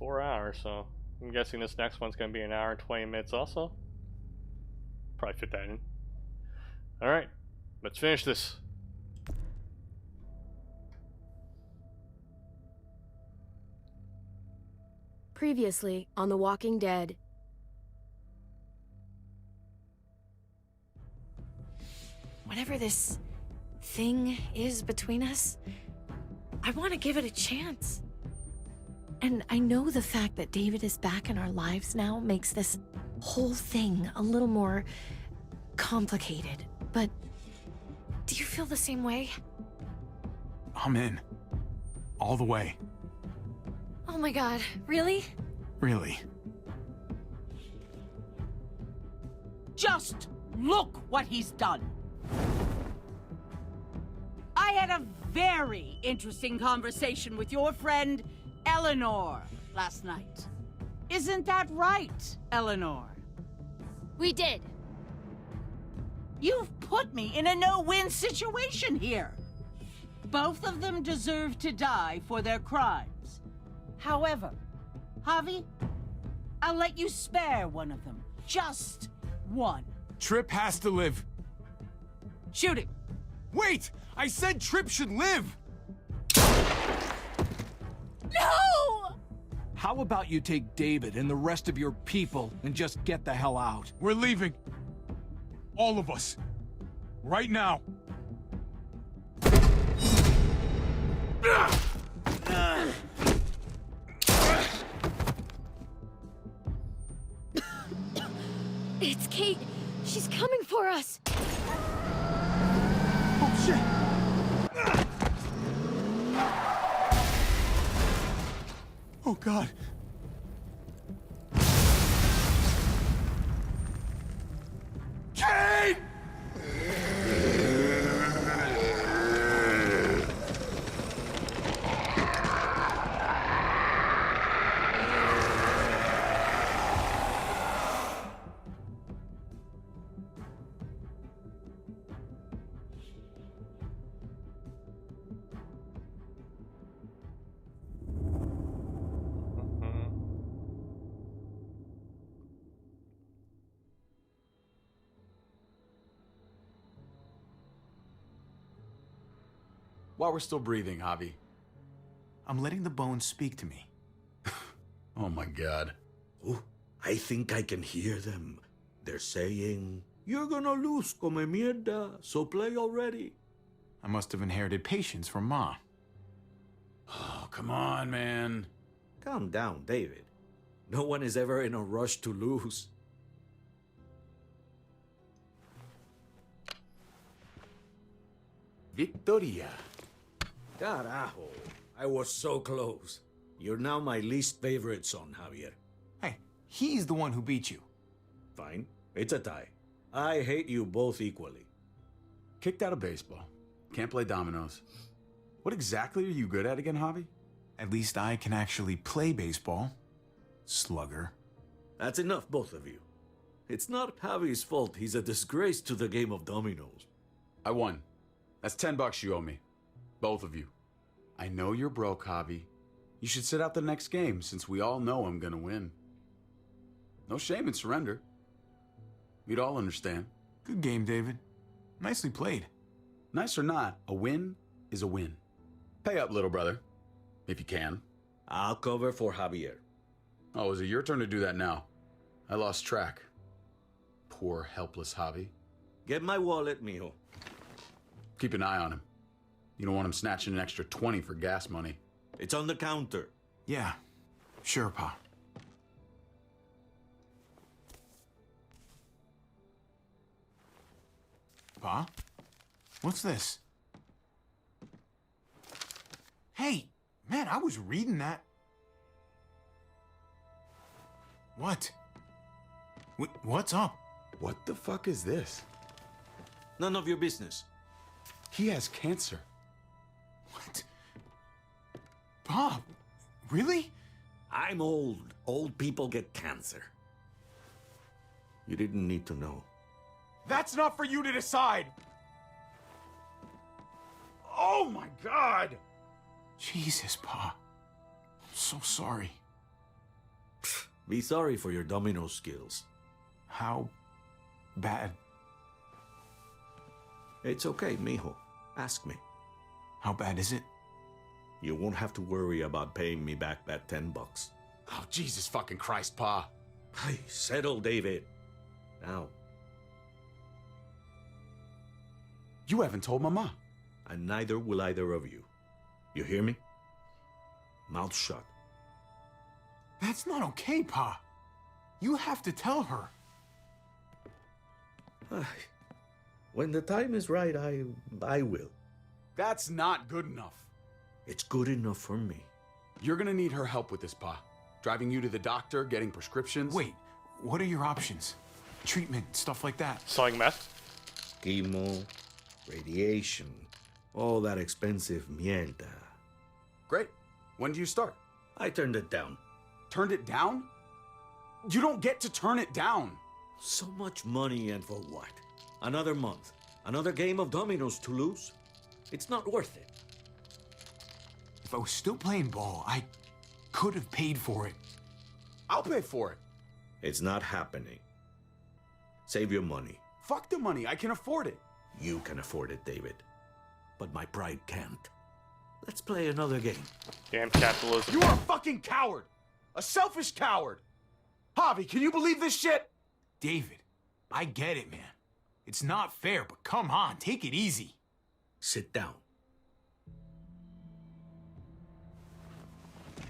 4 hours, so I'm guessing this next one's going to be an hour and 20 minutes also. Probably fit that in. Alright, let's finish this. Previously on The Walking Dead. Whatever this thing is between us, I want to give it a chance. And I know the fact that David is back in our lives now makes this whole thing a little more complicated. But do you feel the same way? I'm in. All the way. Oh my god, really? Really. Just look what he's done. I had a very interesting conversation with your friend Eleanor last night. Isn't that right, Eleanor? We did. You've put me in a no-win situation here. Both of them deserve to die for their crimes. However, Javi, I'll let you spare one of them. Just one. Trip has to live. Shoot him. Wait! I said Trip should live! No! How about you take David and the rest of your people and just get the hell out? We're leaving. All of us. Right now. It's Kate. She's coming for us. Oh, shit! Oh, God. Kate! While we're still breathing, Javi. I'm letting the bones speak to me. Oh my god. Oh, I think I can hear them. They're saying, "You're gonna lose, come mierda, so play already." I must have inherited patience from Ma. Oh, come on, man. Calm down, David. No one is ever in a rush to lose. Victoria. Carajo, I was so close. You're now my least favorite son, Javier. Hey, he's the one who beat you. Fine, it's a tie. I hate you both equally. Kicked out of baseball. Can't play dominoes. What exactly are you good at again, Javi? At least I can actually play baseball. Slugger. That's enough, both of you. It's not Javi's fault he's a disgrace to the game of dominoes. I won. That's $10 you owe me. Both of you. I know you're broke, Javi. You should sit out the next game, since we all know I'm gonna win. No shame in surrender. We'd all understand. Good game, David. Nicely played. Nice or not, a win is a win. Pay up, little brother. If you can. I'll cover for Javier. Oh, is it your turn to do that now? I lost track. Poor, helpless Javi. Get my wallet, mijo. Keep an eye on him. You don't want him snatching an extra 20 for gas money. It's on the counter. Yeah, sure, Pa. Pa? What's this? Hey, man, I was reading that. What? What's up? What the fuck is this? None of your business. He has cancer. What? Pa, really? I'm old. Old people get cancer. You didn't need to know. That's not for you to decide! Oh my God! Jesus, Pa. I'm so sorry. Be sorry for your domino skills. How bad? It's okay, mijo. Ask me. How bad is it? You won't have to worry about paying me back that $10. Oh, Jesus fucking Christ, Pa. Hey, settle, David. Now. You haven't told Mama. And neither will either of you. You hear me? Mouth shut. That's not okay, Pa. You have to tell her. When the time is right, I will. That's not good enough. It's good enough for me. You're gonna need her help with this, Pa. Driving you to the doctor, getting prescriptions. Wait, what are your options? Treatment, stuff like that. Selling meth? Chemo, radiation, all that expensive mierda. Great. When do you start? I turned it down. Turned it down? You don't get to turn it down. So much money, and for what? Another month. Another game of dominoes to lose? It's not worth it. If I was still playing ball, I could have paid for it. I'll pay for it. It's not happening. Save your money. Fuck the money. I can afford it. You can afford it, David. But my pride can't. Let's play another game. Damn capitalism. You are a fucking coward. A selfish coward. Javi, can you believe this shit? David, I get it, man. It's not fair, but come on, take it easy. Sit down.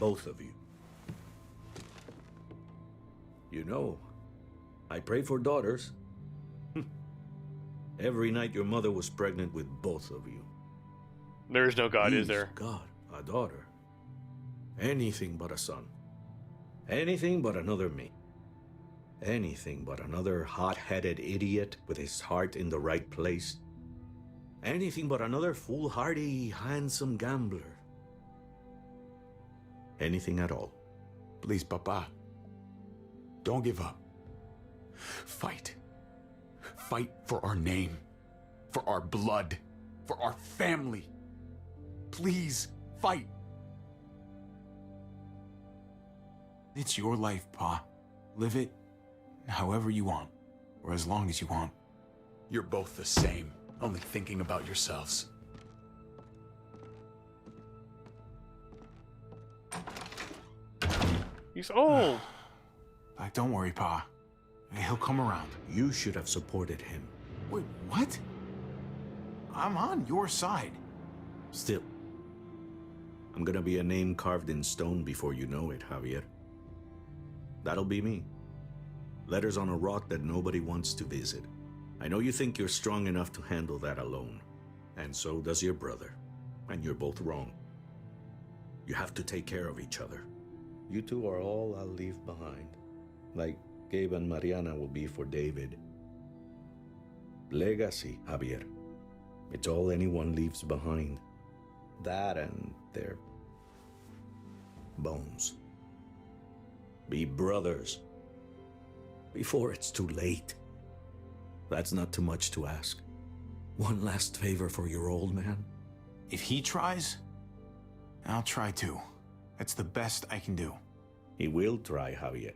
Both of you. You know, I pray for daughters. Every night your mother was pregnant with both of you. There is no God, is Please, there? God, a daughter. Anything but a son. Anything but another me. Anything but another hot-headed idiot with his heart in the right place. Anything but another foolhardy, handsome gambler. Anything at all. Please, Papa. Don't give up. Fight. Fight for our name. For our blood. For our family. Please, fight. It's your life, Pa. Live it however you want, or as long as you want. You're both the same, only thinking about yourselves. He's old. Like, don't worry, Pa. He'll come around. You should have supported him. Wait, what? I'm on your side. Still, I'm gonna be a name carved in stone before you know it, Javier. That'll be me. Letters on a rock that nobody wants to visit. I know you think you're strong enough to handle that alone. And so does your brother. And you're both wrong. You have to take care of each other. You two are all I'll leave behind. Like Gabe and Mariana will be for David. Legacy, Javier. It's all anyone leaves behind. That and their bones. Be brothers. Before it's too late. That's not too much to ask. One last favor for your old man. If he tries, I'll try too. That's the best I can do. He will try, Javier,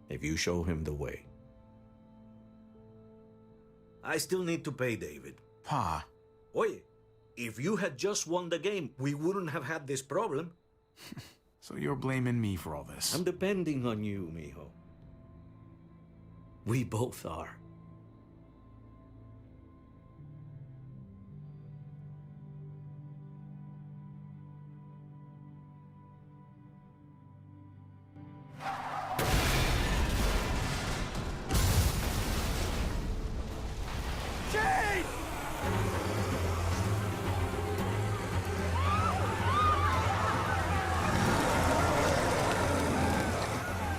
if you show him the way. I still need to pay David. Pa. Oye, if you had just won the game, we wouldn't have had this problem. So you're blaming me for all this? I'm depending on you, mijo. We both are.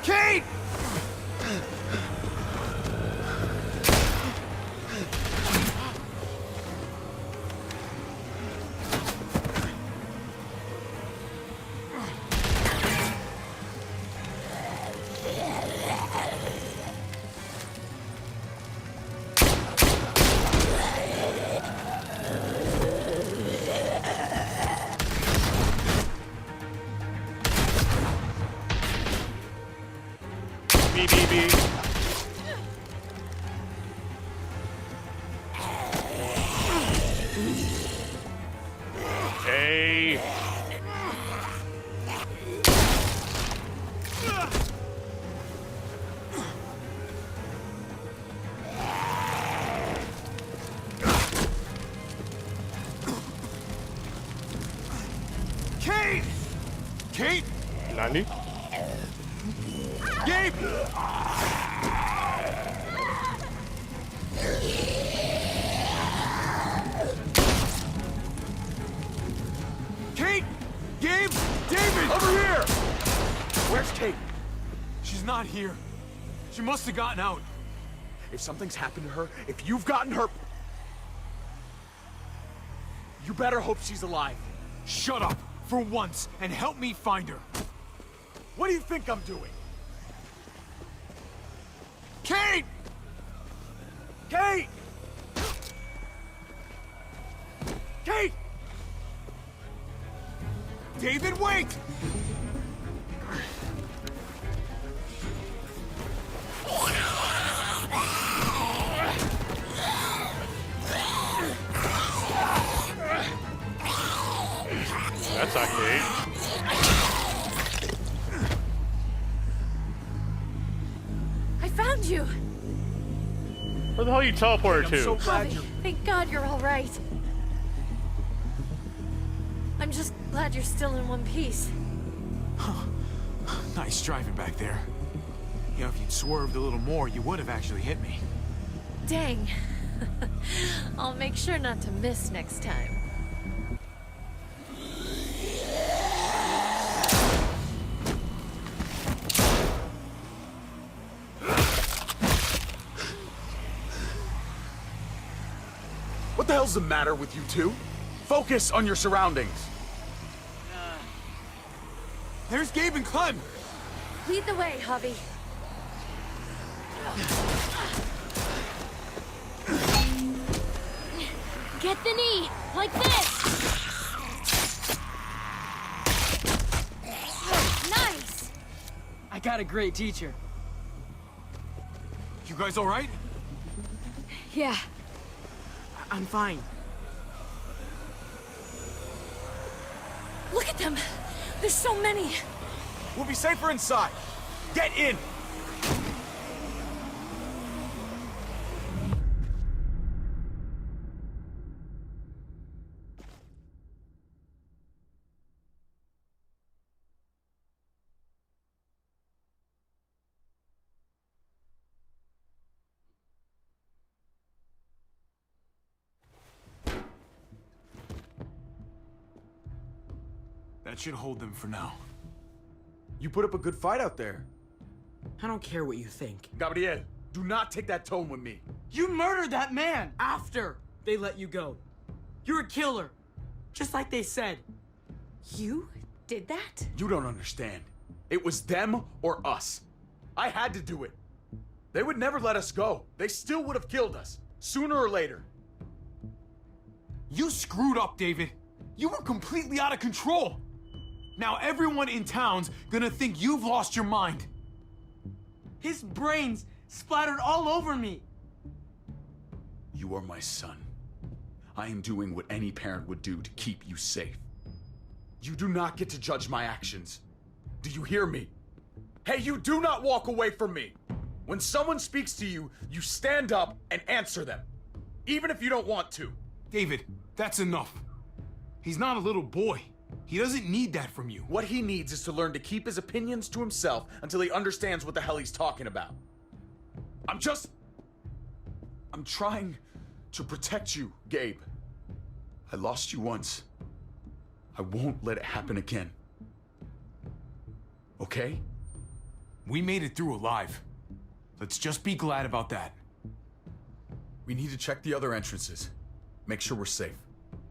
Kate! B. A. Kate! Kate! 90. Gabe! Kate! Gabe! David! Over here! Where's Kate? She's not here. She must have gotten out. If something's happened to her, if you've gotten her... You better hope she's alive. Shut up, for once, and help me find her. What do you think I'm doing? Kate! Kate! Kate! David, wait! That's not Kate. I found you. Where the hell you teleported I'm to? so glad Javi, you're... thank God you're all right. I'm just glad you're still in one piece. Nice driving back there. You know, if you'd swerved a little more, you would have actually hit me. Dang. I'll make sure not to miss next time. What the hell's the matter with you two? Focus on your surroundings. There's Gabe and Clem! Lead the way, Javi. Get the knee, like this! Nice! I got a great teacher. You guys all right? Yeah. I'm fine. Look at them! There's so many! We'll be safer inside. Get in! That should hold them for now. You put up a good fight out there. I don't care what you think. Gabriel, do not take that tone with me. You murdered that man after they let you go. You're a killer, just like they said. You did that? You don't understand. It was them or us. I had to do it. They would never let us go. They still would have killed us, sooner or later. You screwed up, David. You were completely out of control. Now everyone in town's gonna think you've lost your mind. His brains splattered all over me. You are my son. I am doing what any parent would do to keep you safe. You do not get to judge my actions. Do you hear me? Hey, you do not walk away from me. When someone speaks to you, you stand up and answer them, even if you don't want to. David, that's enough. He's not a little boy. He doesn't need that from you. What he needs is to learn to keep his opinions to himself until he understands what the hell he's talking about. I'm trying to protect you, Gabe. I lost you once. I won't let it happen again. Okay? We made it through alive. Let's just be glad about that. We need to check the other entrances. Make sure we're safe.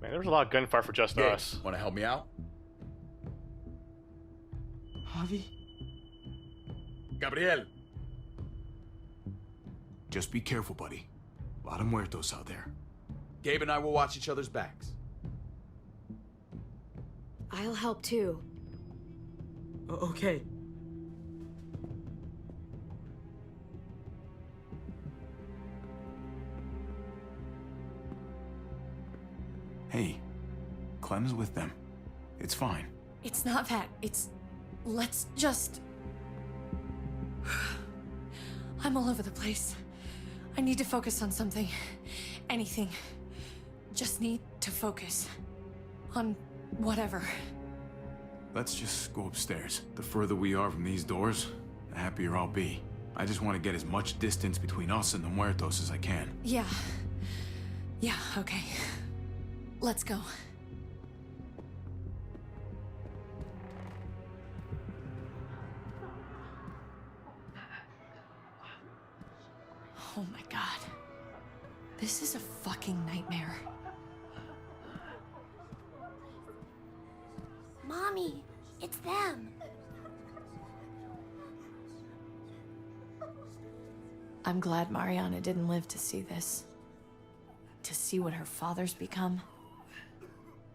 Man, there was a lot of gunfire for just Gabe, us. want to help me out? Javi? Gabriel. Just be careful, buddy. A lot of muertos out there. Gabe and I will watch each other's backs. I'll help too. Okay. Hey, Clem's with them. It's fine. It's not that. Let's just... I'm all over the place. I need to focus on something. Anything. Just need to focus. On whatever. Let's just go upstairs. The further we are from these doors, the happier I'll be. I just want to get as much distance between us and the Muertos as I can. Yeah. Yeah, okay. Let's go. Oh my god. This is a fucking nightmare. Mommy, it's them. I'm glad Mariana didn't live to see this. To see what her father's become.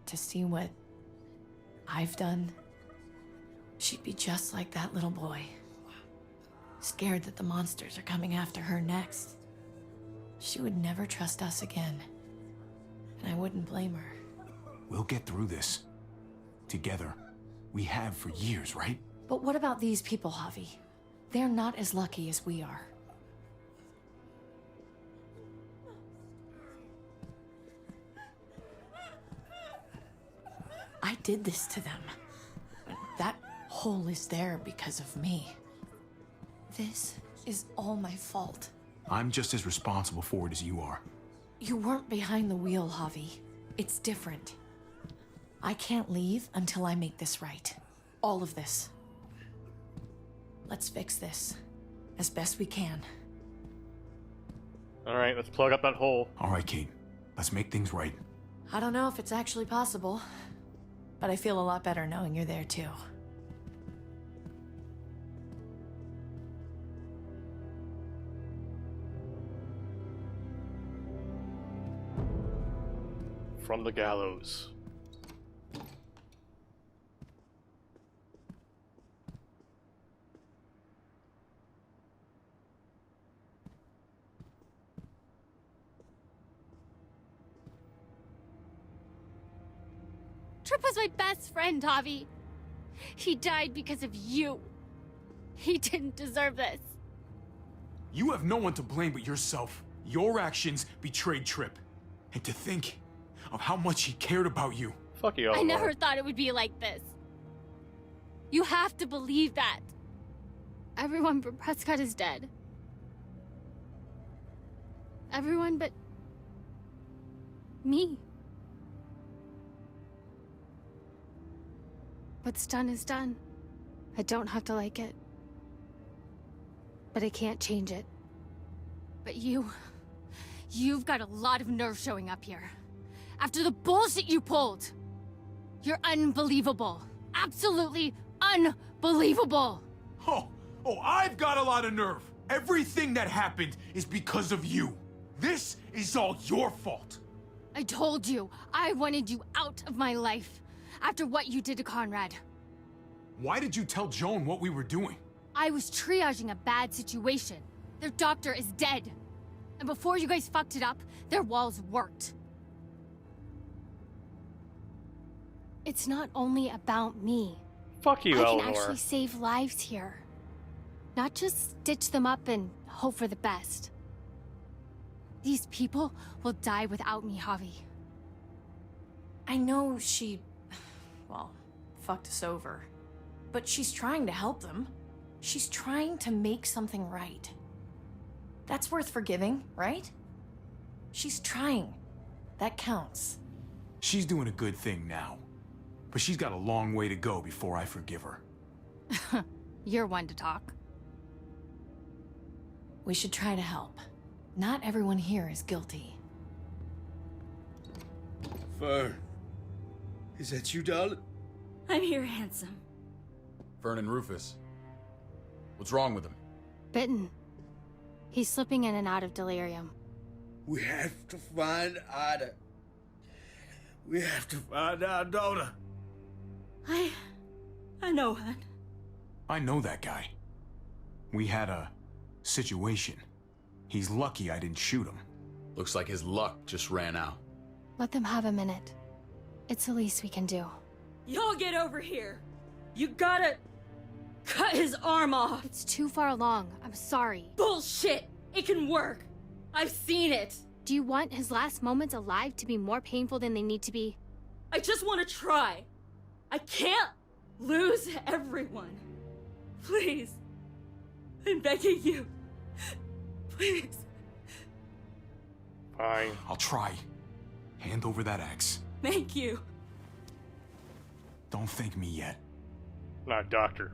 To see what I've done. She'd be just like that little boy. Scared that the monsters are coming after her next. She would never trust us again. And I wouldn't blame her. We'll get through this. Together. We have for years, right? But what about these people, Javi? They're not as lucky as we are. I did this to them. That hole is there because of me. This is all my fault. I'm just as responsible for it as you are. You weren't behind the wheel, Javi. It's different. I can't leave until I make this right. All of this. Let's fix this. As best we can. Alright, let's plug up that hole. All right, Kate. Let's make things right. I don't know if it's actually possible, but I feel a lot better knowing you're there too. From the gallows. Trip was my best friend, Javi. He died because of you. He didn't deserve this. You have no one to blame but yourself. Your actions betrayed Trip. And to think of how much he cared about you. Fuck you, I Oliver. never thought it would be like this. You have to believe that. Everyone but Prescott is dead. Everyone but... me. What's done is done. I don't have to like it. But I can't change it. But you've got a lot of nerve showing up here. After the bullshit you pulled. You're unbelievable. Absolutely unbelievable. Oh, I've got a lot of nerve. Everything that happened is because of you. This is all your fault. I told you, I wanted you out of my life. After what you did to Conrad. Why did you tell Joan what we were doing? I was triaging a bad situation. Their doctor is dead. And before you guys fucked it up, their walls worked. It's not only about me. Fuck you, I Eleanor. can actually save lives here. Not just stitch them up and hope for the best. These people will die without me, Javi. I know she... well, fucked us over. But she's trying to help them. She's trying to make something right. That's worth forgiving, right? She's trying. That counts. She's doing a good thing now. But she's got a long way to go before I forgive her. You're one to talk. We should try to help. Not everyone here is guilty. Fern. Is that you, darling? I'm here, handsome. Fern and Rufus. What's wrong with him? Bitten. He's slipping in and out of delirium. We have to find Ida. We have to find our daughter. I know, hon. I know that guy. We had a situation. He's lucky I didn't shoot him. Looks like his luck just ran out. Let them have a minute. It's the least we can do. Y'all get over here. You gotta cut his arm off. It's too far along. I'm sorry. Bullshit. It can work. I've seen it. Do you want his last moments alive to be more painful than they need to be? I just want to try. I can't lose everyone. Please. I'm begging you. Please. Fine. I'll try. Hand over that axe. Thank you. Don't thank me yet. Not doctor.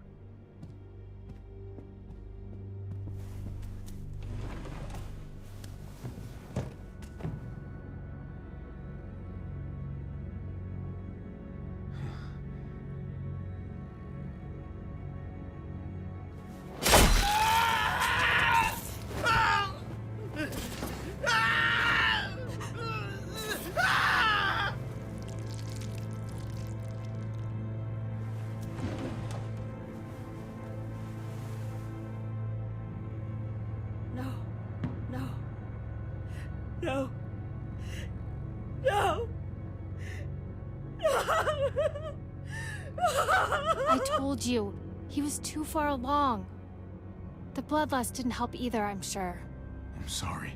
No. No. I told you, he was too far along. The bloodlust didn't help either, I'm sure. I'm sorry.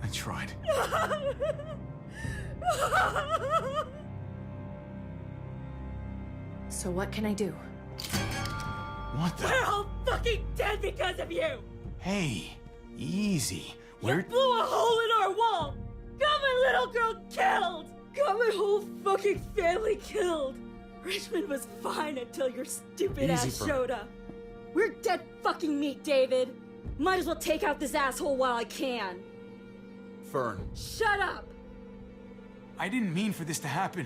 I tried. So what can I do? What the? We're all fucking dead because of you! Hey, easy. You blew a hole in our wall! Got my little girl killed! Got my whole fucking family killed! Richmond was fine until your stupid ass showed up. We're dead fucking meat, David. Might as well take out this asshole while I can. Fern. Shut up! I didn't mean for this to happen.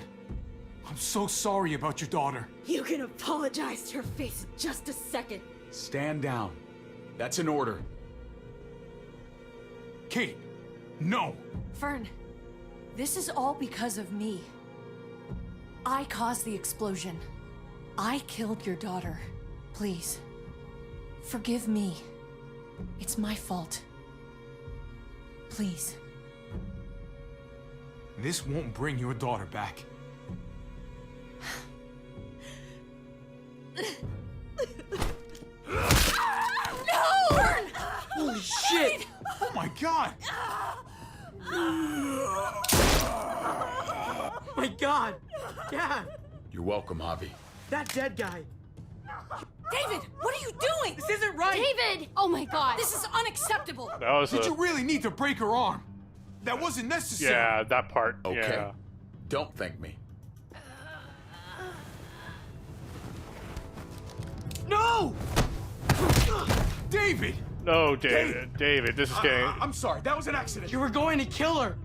I'm so sorry about your daughter. You can apologize to her face in just a second. Stand down. That's an order. Kate, no! Fern, this is all because of me. I caused the explosion. I killed your daughter. Please, forgive me. It's my fault. Please. This won't bring your daughter back. No! Fern! Holy shit! Oh my god! My god! Dad! You're welcome, Javi. That dead guy! David, what are you doing? This isn't right! David! Oh my god! This is unacceptable! That was Did you really need to break her arm? That wasn't necessary. Yeah, that part. Okay. Yeah. Don't thank me. No! David! No, David. David, this is getting. I'm sorry, that was an accident. You were going to kill her!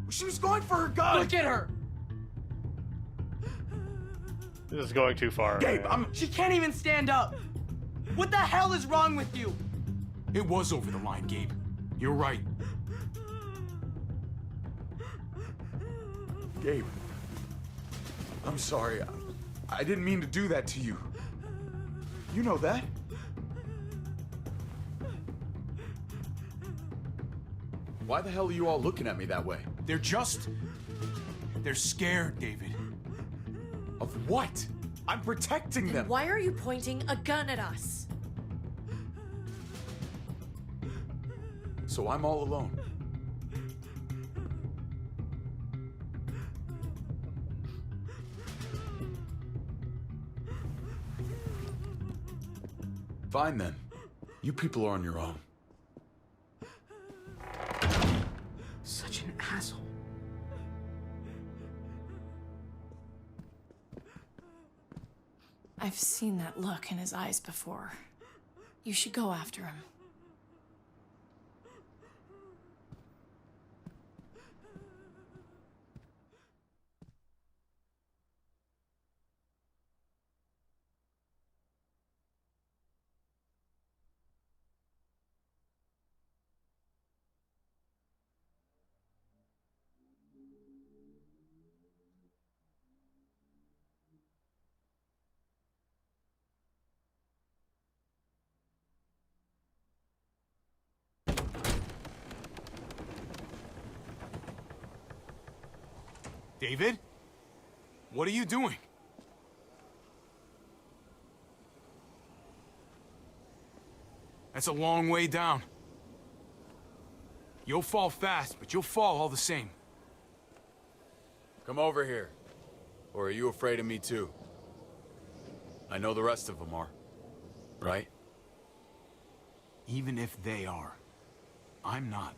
She was going for her gun! Look at her! This is going too far. Gabe, man. She can't even stand up! What the hell is wrong with you? It was over the line, Gabe. You're right. Gabe. I'm sorry. I didn't mean to do that to you. You know that? Why the hell are you all looking at me that way? They're scared, David. Of what? I'm protecting them. Why are you pointing a gun at us? So I'm all alone. Fine then. You people are on your own. Such an asshole. I've seen that look in his eyes before. You should go after him. David? What are you doing? That's a long way down. You'll fall fast, but you'll fall all the same. Come over here. Or are you afraid of me too? I know the rest of them are. Right? Even if they are, I'm not.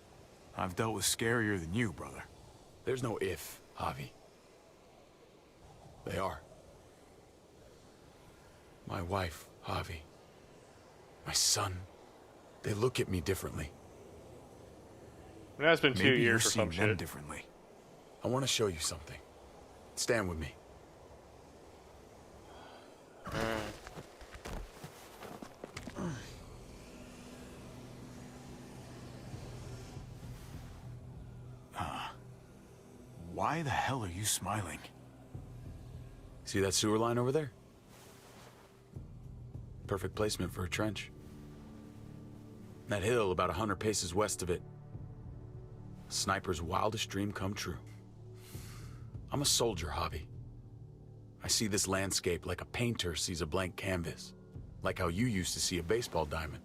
I've dealt with scarier than you, brother. There's no if, Javi. They are. My wife, Javi. My son. They look at me differently. It has been 2 Maybe years you're or some seeing them shit. differently. I want to show you something. Stand with me. Why the hell are you smiling? See that sewer line over there? Perfect placement for a trench. That hill about 100 paces west of it. A sniper's wildest dream come true. I'm a soldier, Javi. I see this landscape like a painter sees a blank canvas. Like how you used to see a baseball diamond.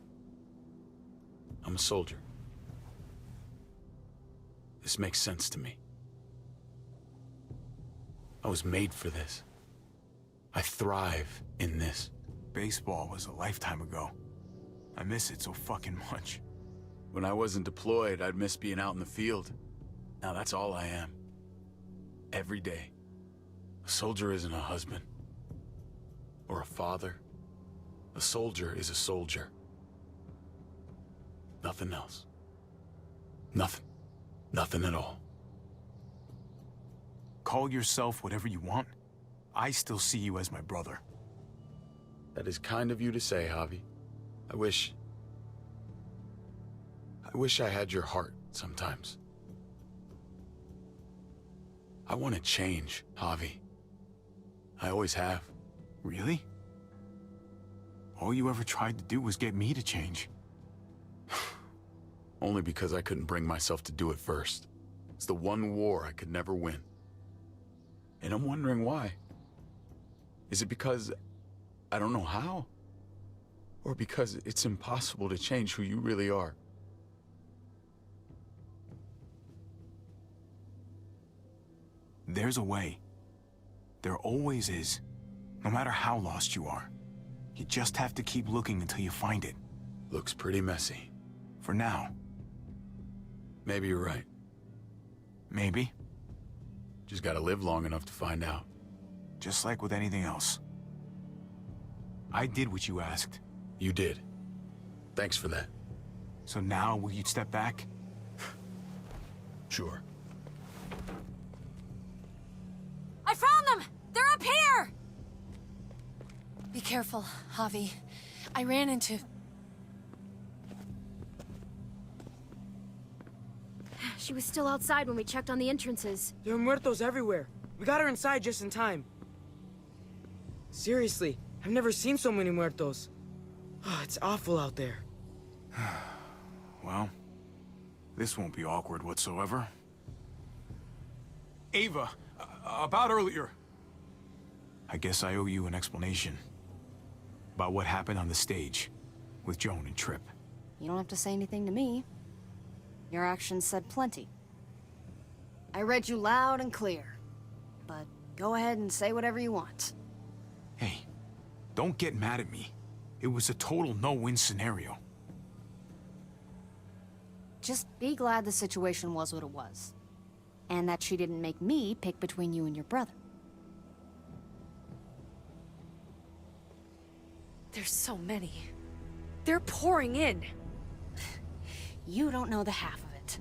I'm a soldier. This makes sense to me. I was made for this. I thrive in this. Baseball was a lifetime ago. I miss it so fucking much. When I wasn't deployed, I'd miss being out in the field. Now that's all I am. Every day. A soldier isn't a husband. Or a father. A soldier is a soldier. Nothing else. Nothing. Nothing at all. Call yourself whatever you want. I still see you as my brother. That is kind of you to say, Javi. I wish I had your heart sometimes. I want to change, Javi. I always have. Really? All you ever tried to do was get me to change. Only because I couldn't bring myself to do it first. It's the one war I could never win. And I'm wondering why. Is it because I don't know how? Or because it's impossible to change who you really are? There's a way. There always is. No matter how lost you are. You just have to keep looking until you find it. Looks pretty messy. For now. Maybe you're right. Maybe. Just gotta live long enough to find out. Just like with anything else. I did what you asked. You did. Thanks for that. So now, will you step back? Sure. I found them! They're up here! Be careful, Javi. I ran into... She was still outside when we checked on the entrances. There are muertos everywhere. We got her inside just in time. Seriously, I've never seen so many muertos. Oh, it's awful out there. Well, this won't be awkward whatsoever. Ava, about earlier. I guess I owe you an explanation. About what happened on the stage with Joan and Tripp. You don't have to say anything to me. Your actions said plenty. I read you loud and clear. But go ahead and say whatever you want. Hey, don't get mad at me. It was a total no-win scenario. Just be glad the situation was what it was. And that she didn't make me pick between you and your brother. There's so many. They're pouring in. You don't know the half of it.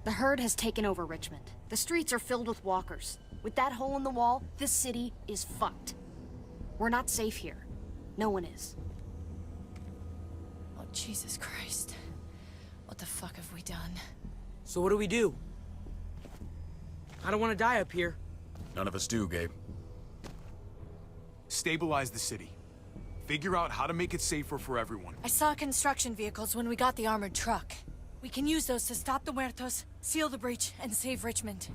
The herd has taken over Richmond. The streets are filled with walkers. With that hole in the wall, this city is fucked. We're not safe here. No one is. Oh, Jesus Christ. What the fuck have we done? So what do we do? I don't want to die up here. None of us do, Gabe. Stabilize the city. Figure out how to make it safer for everyone. I saw construction vehicles when we got the armored truck. We can use those to stop the muertos, seal the breach, and save Richmond.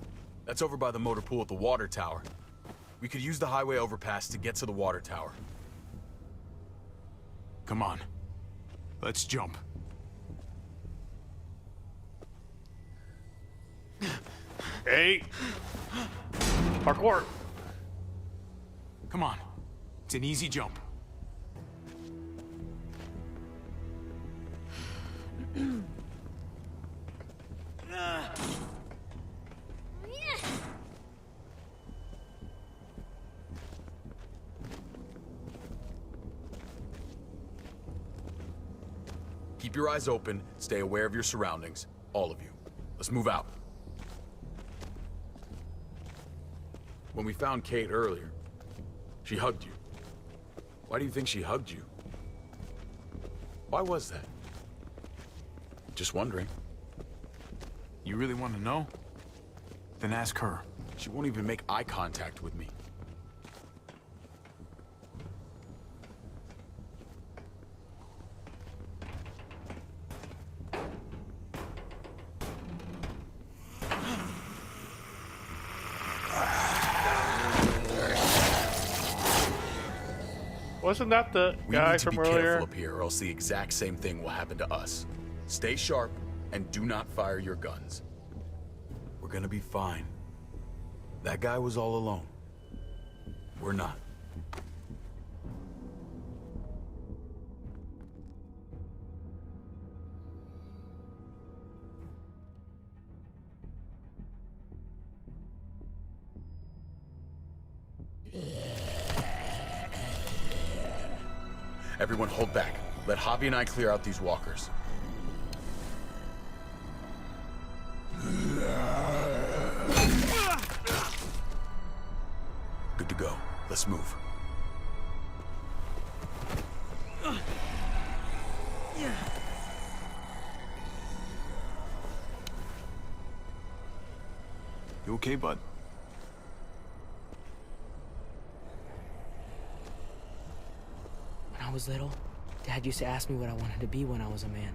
That's over by the motor pool at the water tower. We could use the highway overpass to get to the water tower. Come on. Let's jump. Hey! Parkour! Come on. It's an easy jump. Keep your eyes open, stay aware of your surroundings. All of you. Let's move out. When we found Kate earlier, she hugged you. Why do you think she hugged you? Why was that? Just wondering. You really want to know? Then ask her. She won't even make eye contact with me. Wasn't that the guy from earlier? We need to be careful up here, or else the exact same thing will happen to us. Stay sharp, and do not fire your guns. We're gonna be fine. That guy was all alone. We're not. Everyone hold back. Let Javi and I clear out these walkers. Good to go. Let's move. You okay, bud? When I was little, Dad used to ask me what I wanted to be when I was a man.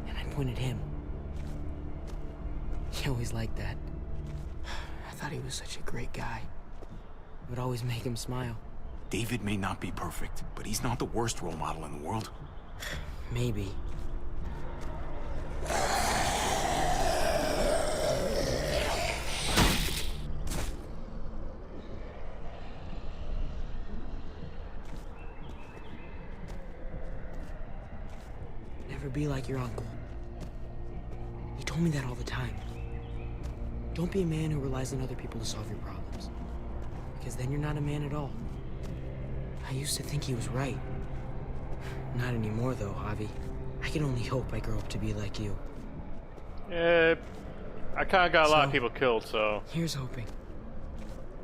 And I'd point at him. He always liked that. I thought he was such a great guy. It would always make him smile. David may not be perfect, but he's not the worst role model in the world. Maybe. Never be like your uncle. He told me that all the time. Don't be a man who relies on other people to solve your problems. Because then you're not a man at all. I used to think he was right. Not anymore, though, Javi. I can only hope I grow up to be like you. I kind of got a lot of people killed, so... Here's hoping.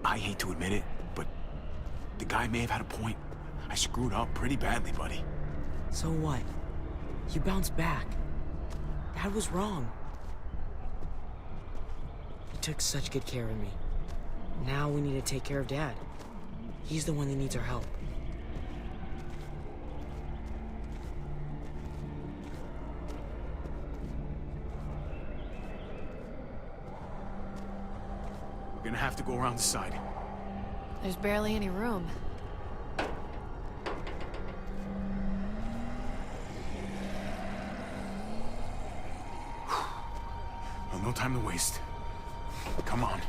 I hate to admit it, but the guy may have had a point. I screwed up pretty badly, buddy. So what? You bounced back. Dad was wrong. He took such good care of me. Now we need to take care of Dad. He's the one that needs our help. We're gonna have to go around the side. There's barely any room. Well, no time to waste. Come on.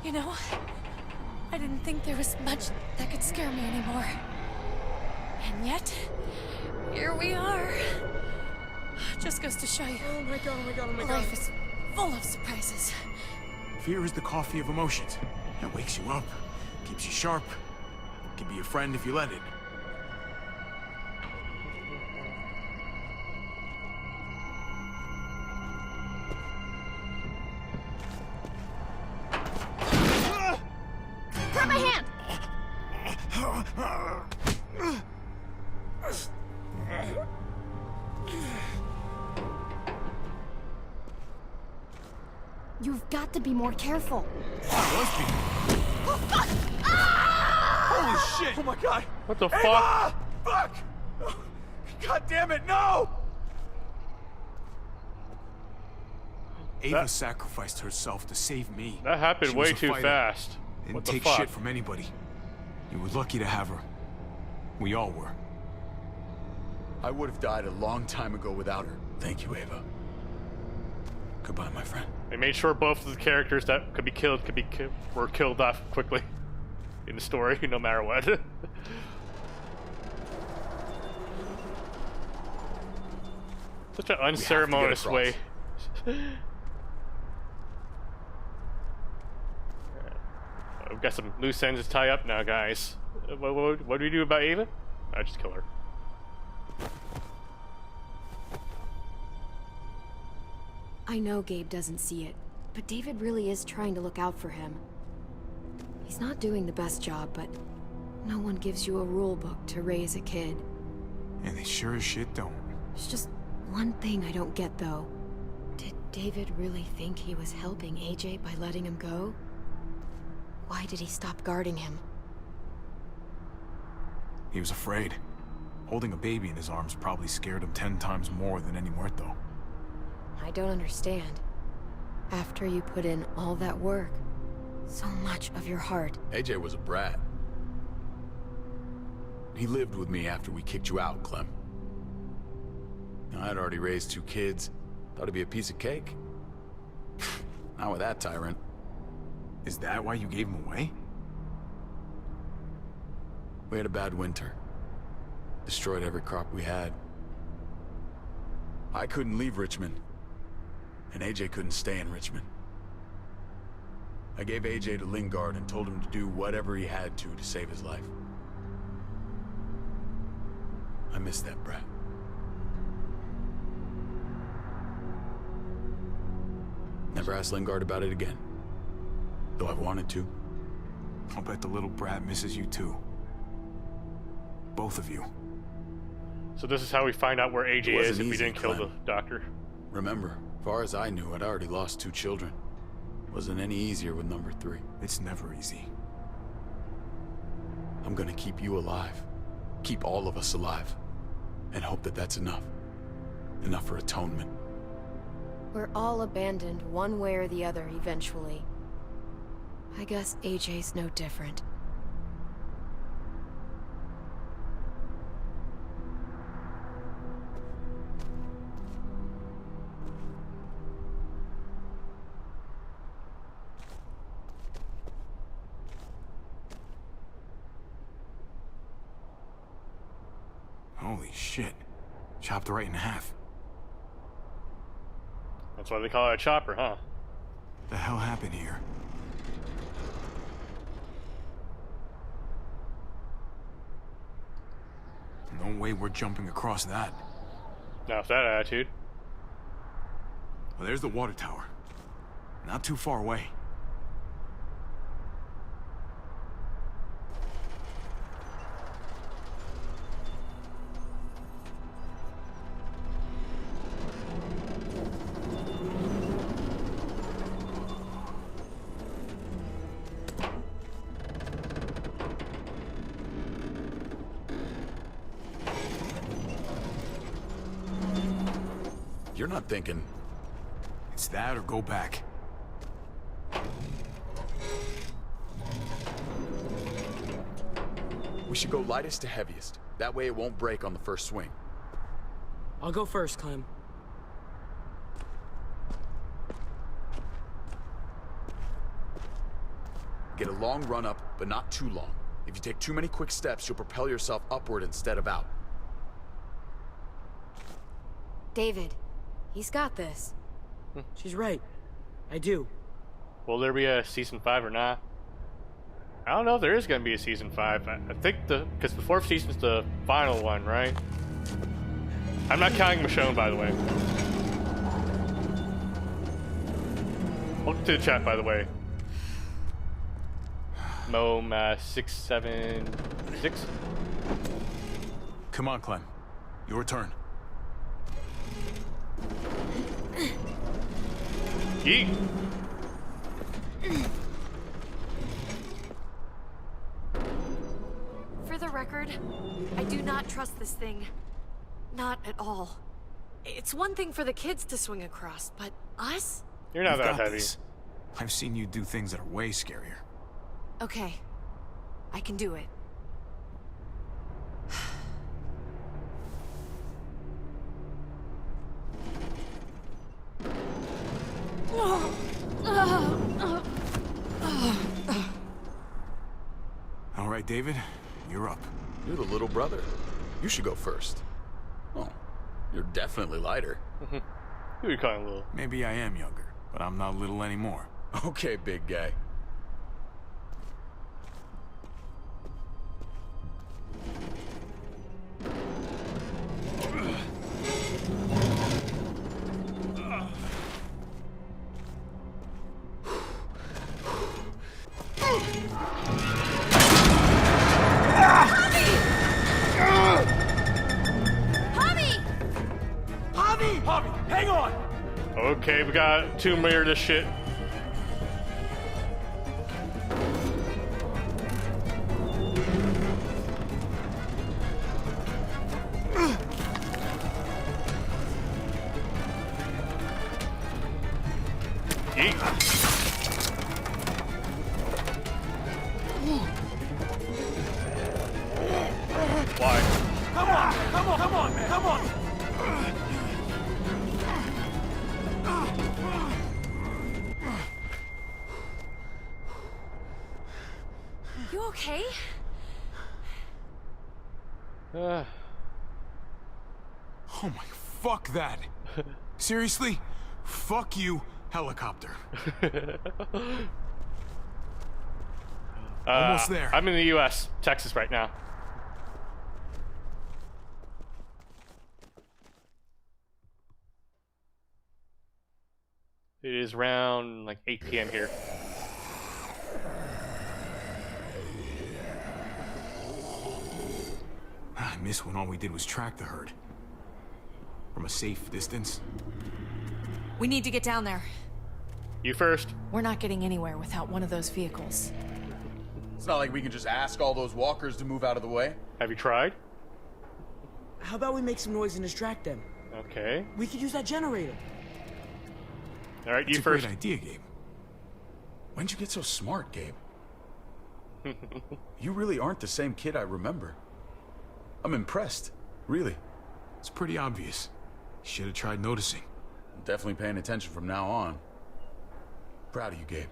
You know, I didn't think there was much that could scare me anymore. And yet, here we are. Just goes to show you. Oh my god, oh my god, oh my god. Life is full of surprises. Fear is the coffee of emotions. It wakes you up, keeps you sharp, can be a friend if you let it. Grab my hand! You've got to be more careful. Oh, fuck! Holy shit! Oh my god! What the Ava! fuck? Fuck! God damn it, no! Ava sacrificed herself to save me. That happened She was way a too fighter. fast. Didn't What the take fuck? shit from anybody. You were lucky to have her. We all were. I would have died a long time ago without her. Thank you, Ava. Goodbye, my friend. They made sure both of the characters that could be killed were killed off quickly in the story, no matter what. Such an unceremonious way. We've got some loose ends to tie up now, guys. What do we do about Ava? I just kill her. I know Gabe doesn't see it, but David really is trying to look out for him. He's not doing the best job, but no one gives you a rule book to raise a kid. And they sure as shit don't. There's just one thing I don't get, though. Did David really think he was helping AJ by letting him go? Why did he stop guarding him? He was afraid. Holding a baby in his arms probably scared him 10 times more than any muerto. I don't understand. After you put in all that work, so much of your heart. AJ was a brat. He lived with me after we kicked you out, Clem. I'd already raised 2 kids. Thought it'd be a piece of cake. Not with that tyrant. Is that why you gave him away? We had a bad winter. Destroyed every crop we had. I couldn't leave Richmond. And AJ couldn't stay in Richmond. I gave AJ to Lingard and told him to do whatever he had to save his life. I miss that brat. Never asked Lingard about it again. Though I've wanted to. I'll bet the little brat misses you too. Both of you. So this is how we find out where AJ is if we easy, didn't kill Clem. the doctor. Remember, far as I knew, I'd already lost 2 children. Wasn't any easier with number 3. It's never easy. I'm gonna keep you alive. Keep all of us alive. And hope that that's enough. Enough for atonement. We're all abandoned one way or the other eventually. I guess AJ's no different. Holy shit. Chopped right in half. That's why they call it a chopper, huh? The hell happened here? No way we're jumping across that. Now with that attitude. Well, there's the water tower. Not too far away. You're not thinking... It's that or go back. We should go lightest to heaviest. That way it won't break on the first swing. I'll go first, Clem. Get a long run up, but not too long. If you take too many quick steps, you'll propel yourself upward instead of out. David, he's got this. She's right. I do. Will there be a season 5 or not? I don't know if there is going to be a season 5. I think because the 4th season's the final one, right? I'm not counting Michonne, by the way. Welcome to the chat, by the way. Mom 676. Come on, Clem. Your turn. Yeet. For the record, I do not trust this thing. Not at all. It's one thing for the kids to swing across, but us? You're not You've that got heavy. this. I've seen you do things that are way scarier. Okay. I can do it. All right, David, you're up. You're the little brother. You should go first. Oh, you're definitely lighter. Who are you calling little? Maybe I am younger, but I'm not little anymore. Okay, big guy. Javi, hang on! Okay, we got Tomb Raider this shit. Why? Come on, man, come on! You okay? Oh my, fuck that. Seriously? Fuck you, helicopter. Almost there. I'm in the U.S., Texas right now. It is around like 8 p.m. here. I miss when all we did was track the herd. From a safe distance. We need to get down there. You first. We're not getting anywhere without one of those vehicles. It's not like we can just ask all those walkers to move out of the way. Have you tried? How about we make some noise and distract them? Okay. We could use that generator. All right, That's you a first. great idea, Gabe. When'd you get so smart, Gabe? You really aren't the same kid I remember. I'm impressed, really. It's pretty obvious. Should have tried noticing. I'm definitely paying attention from now on. Proud of you, Gabe.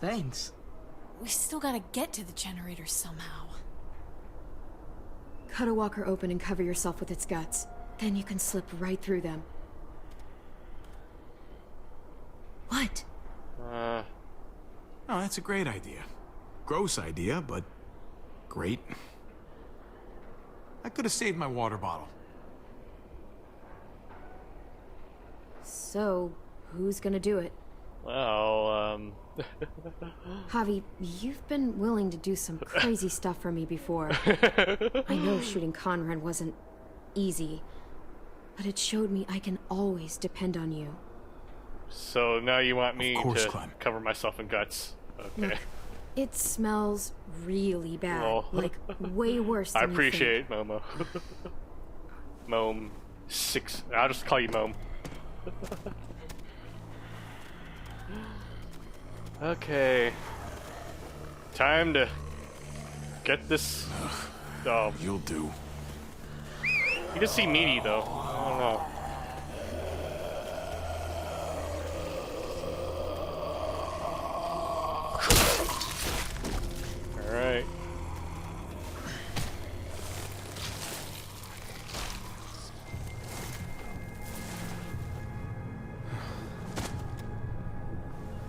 Thanks. We still gotta get to the generator somehow. Cut a walker open and cover yourself with its guts. Then you can slip right through them. What? Oh, that's a great idea. Gross idea, but great. I could have saved my water bottle. So, who's gonna do it? Well, Javi, you've been willing to do some crazy stuff for me before. I know shooting Conrad wasn't easy, but it showed me I can always depend on you. So now you want me to Clem. cover myself in guts. Okay. Look, it smells really bad. Well, like, way worse than I you appreciate it, Momo. Mome 6. I'll just call you Mome. Okay. Time to get this. Oh, You'll do. you can see meaty though. I don't know. All right.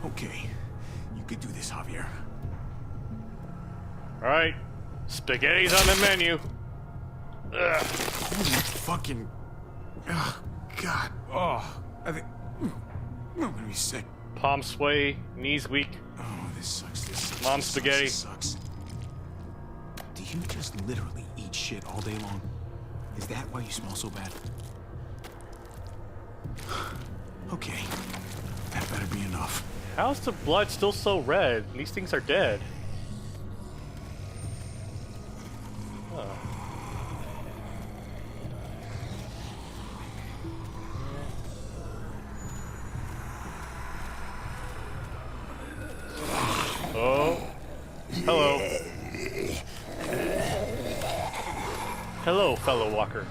Okay. You could do this, Javier. All right. Spaghetti's on the menu. Ugh. Fucking. Oh, God. Oh, I think. I'm gonna be sick. Palm sway, knees weak. Oh, this sucks. This sucks. Mom this spaghetti. Sucks. Do you just literally eat shit all day long? Is that why you smell so bad? Okay. That better be enough. How's the blood still so red? These things are dead. Huh. Hello, fellow walker.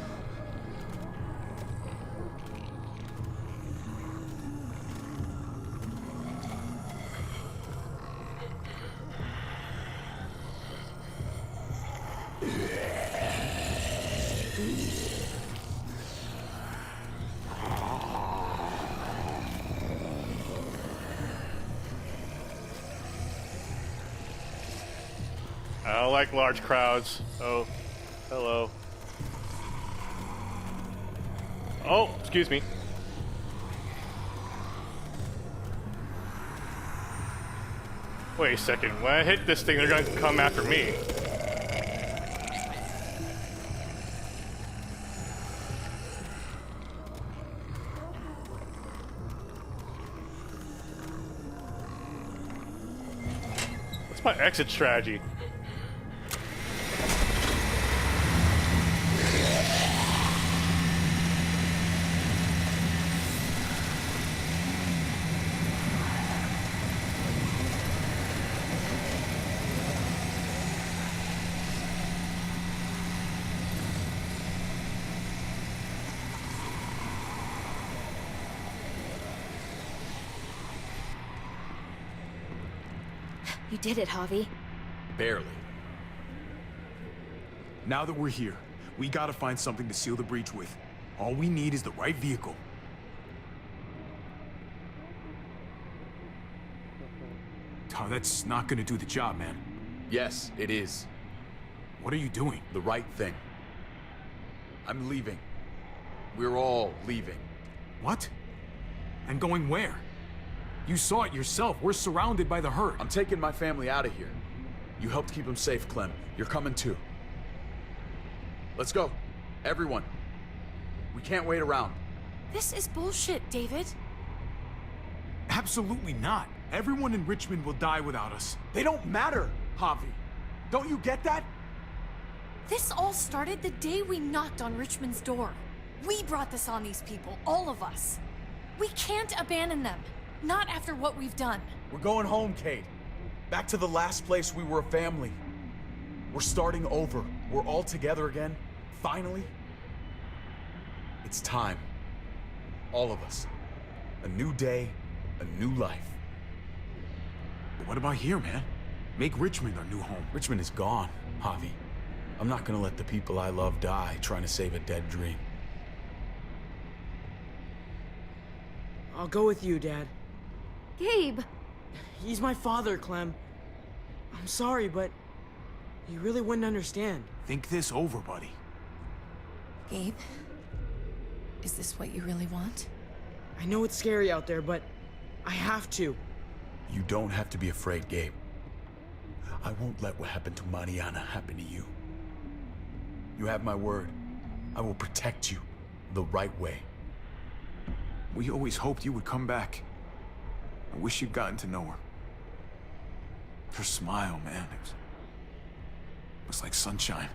I don't like large crowds. Oh, hello. Oh, excuse me. Wait a second. When I hit this thing, they're going to come after me. What's my exit strategy? You did it, Javi. Barely. Now that we're here, we gotta find something to seal the breach with. All we need is the right vehicle. Oh, that's not gonna do the job, man. Yes, it is. What are you doing? The right thing. I'm leaving. We're all leaving. What? And going where? You saw it yourself. We're surrounded by the herd. I'm taking my family out of here. You helped keep them safe, Clem. You're coming too. Let's go. Everyone. We can't wait around. This is bullshit, David. Absolutely not. Everyone in Richmond will die without us. They don't matter, Javi. Don't you get that? This all started the day we knocked on Richmond's door. We brought this on these people, all of us. We can't abandon them. Not after what we've done. We're going home, Kate. Back to the last place we were a family. We're starting over. We're all together again. Finally. It's time. All of us. A new day, a new life. But what about here, man? Make Richmond our new home. Richmond is gone, Javi. I'm not gonna let the people I love die trying to save a dead dream. I'll go with you, Dad. Gabe! He's my father, Clem. I'm sorry, but you really wouldn't understand. Think this over, buddy. Gabe, is this what you really want? I know it's scary out there, but I have to. You don't have to be afraid, Gabe. I won't let what happened to Mariana happen to you. You have my word. I will protect you the right way. We always hoped you would come back. I wish you'd gotten to know her. Her smile, man, it was like sunshine.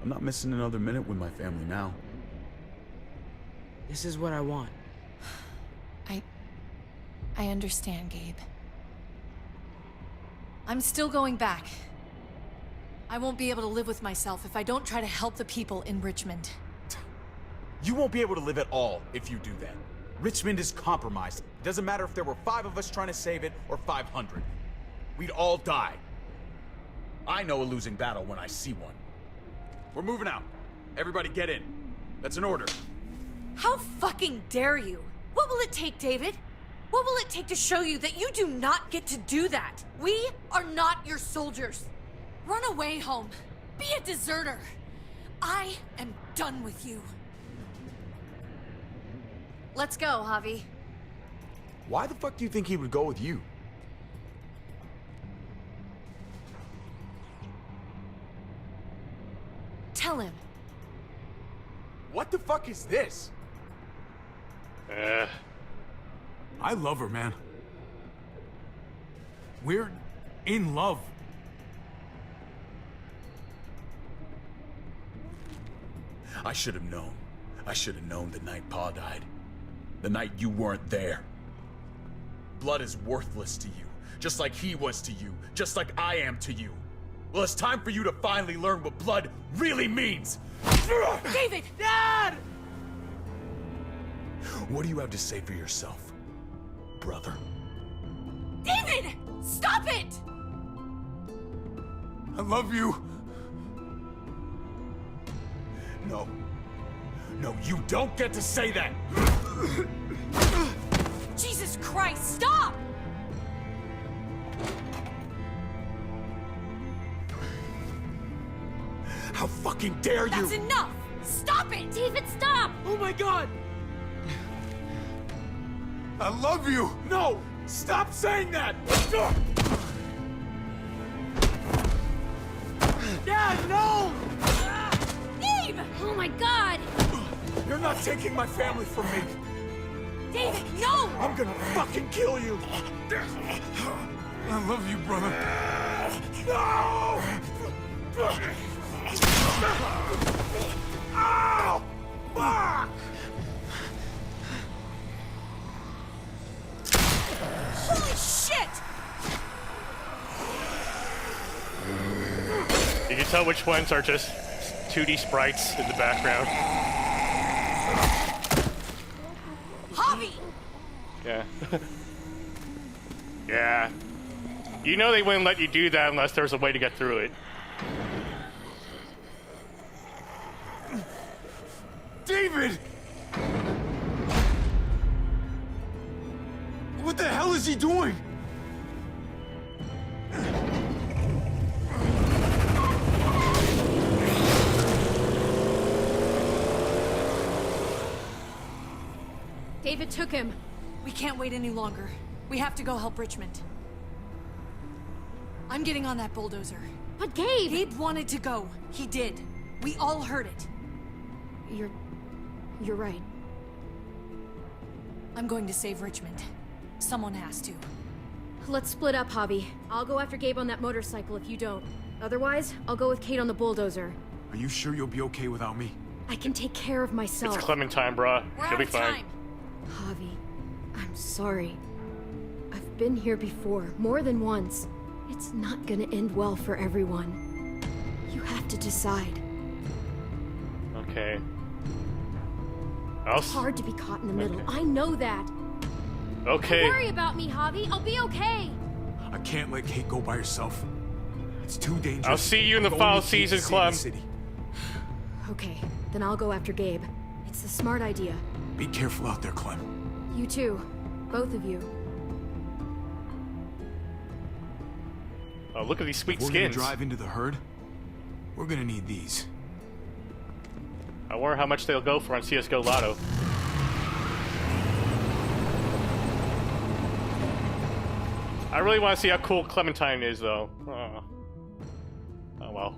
I'm not missing another minute with my family now. This is what I want. I understand, Gabe. I'm still going back. I won't be able to live with myself if I don't try to help the people in Richmond. You won't be able to live at all if you do that. Richmond is compromised. It doesn't matter if there were 5 of us trying to save it or 500. We'd all die. I know a losing battle when I see one. We're moving out. Everybody get in. That's an order. How fucking dare you? What will it take, David? What will it take to show you that you do not get to do that? We are not your soldiers. Run away home. Be a deserter. I am done with you. Let's go, Javi. Why the fuck do you think he would go with you? Tell him. What the fuck is this? I love her, man. We're in love. I should have known. I should have known the night Pa died. The night you weren't there. Blood is worthless to you, just like he was to you, just like I am to you. Well, it's time for you to finally learn what blood really means. David! Dad! What do you have to say for yourself, brother? David! Stop it! I love you. No. No, you don't get to say that! Jesus Christ, stop! How fucking dare you! That's enough! Stop it! David, stop! Oh my god! I love you. No! Stop saying that! Dad, no! Dave! Oh my god! You're not taking my family from me! David, no! I'm gonna fucking kill you! I love you, brother. No! Ow! Fuck! Holy shit! You can tell which ones are just 2D sprites in the background. Javi! Yeah. Yeah. You know they wouldn't let you do that unless there was a way to get through it. David! What the hell is he doing? David took him. We can't wait any longer. We have to go help Richmond. I'm getting on that bulldozer. But Gabe! Gabe wanted to go. He did. We all heard it. You're right. I'm going to save Richmond. Someone has to. Let's split up, Javi. I'll go after Gabe on that motorcycle if you don't. Otherwise, I'll go with Kate on the bulldozer. Are you sure you'll be okay without me? I can take care of myself. It's Clementine, bruh. She'll be fine. Javi, I'm sorry. I've been here before, more than once. It's not gonna end well for everyone. You have to decide. Okay. It's hard to be caught in the middle. I know that. Okay. Don't worry about me, Javi. I'll be okay. I can't let Kate go by herself. It's too dangerous. I'll see you in the final season, Clem. Okay, then I'll go after Gabe. It's the smart idea. Be careful out there, Clem. You too. Both of you. Oh, look at these sweet We're skins. gonna drive into the herd. We're gonna need these. I wonder how much they'll go for on CSGO Lotto. I really want to see how cool Clementine is, though. Oh well.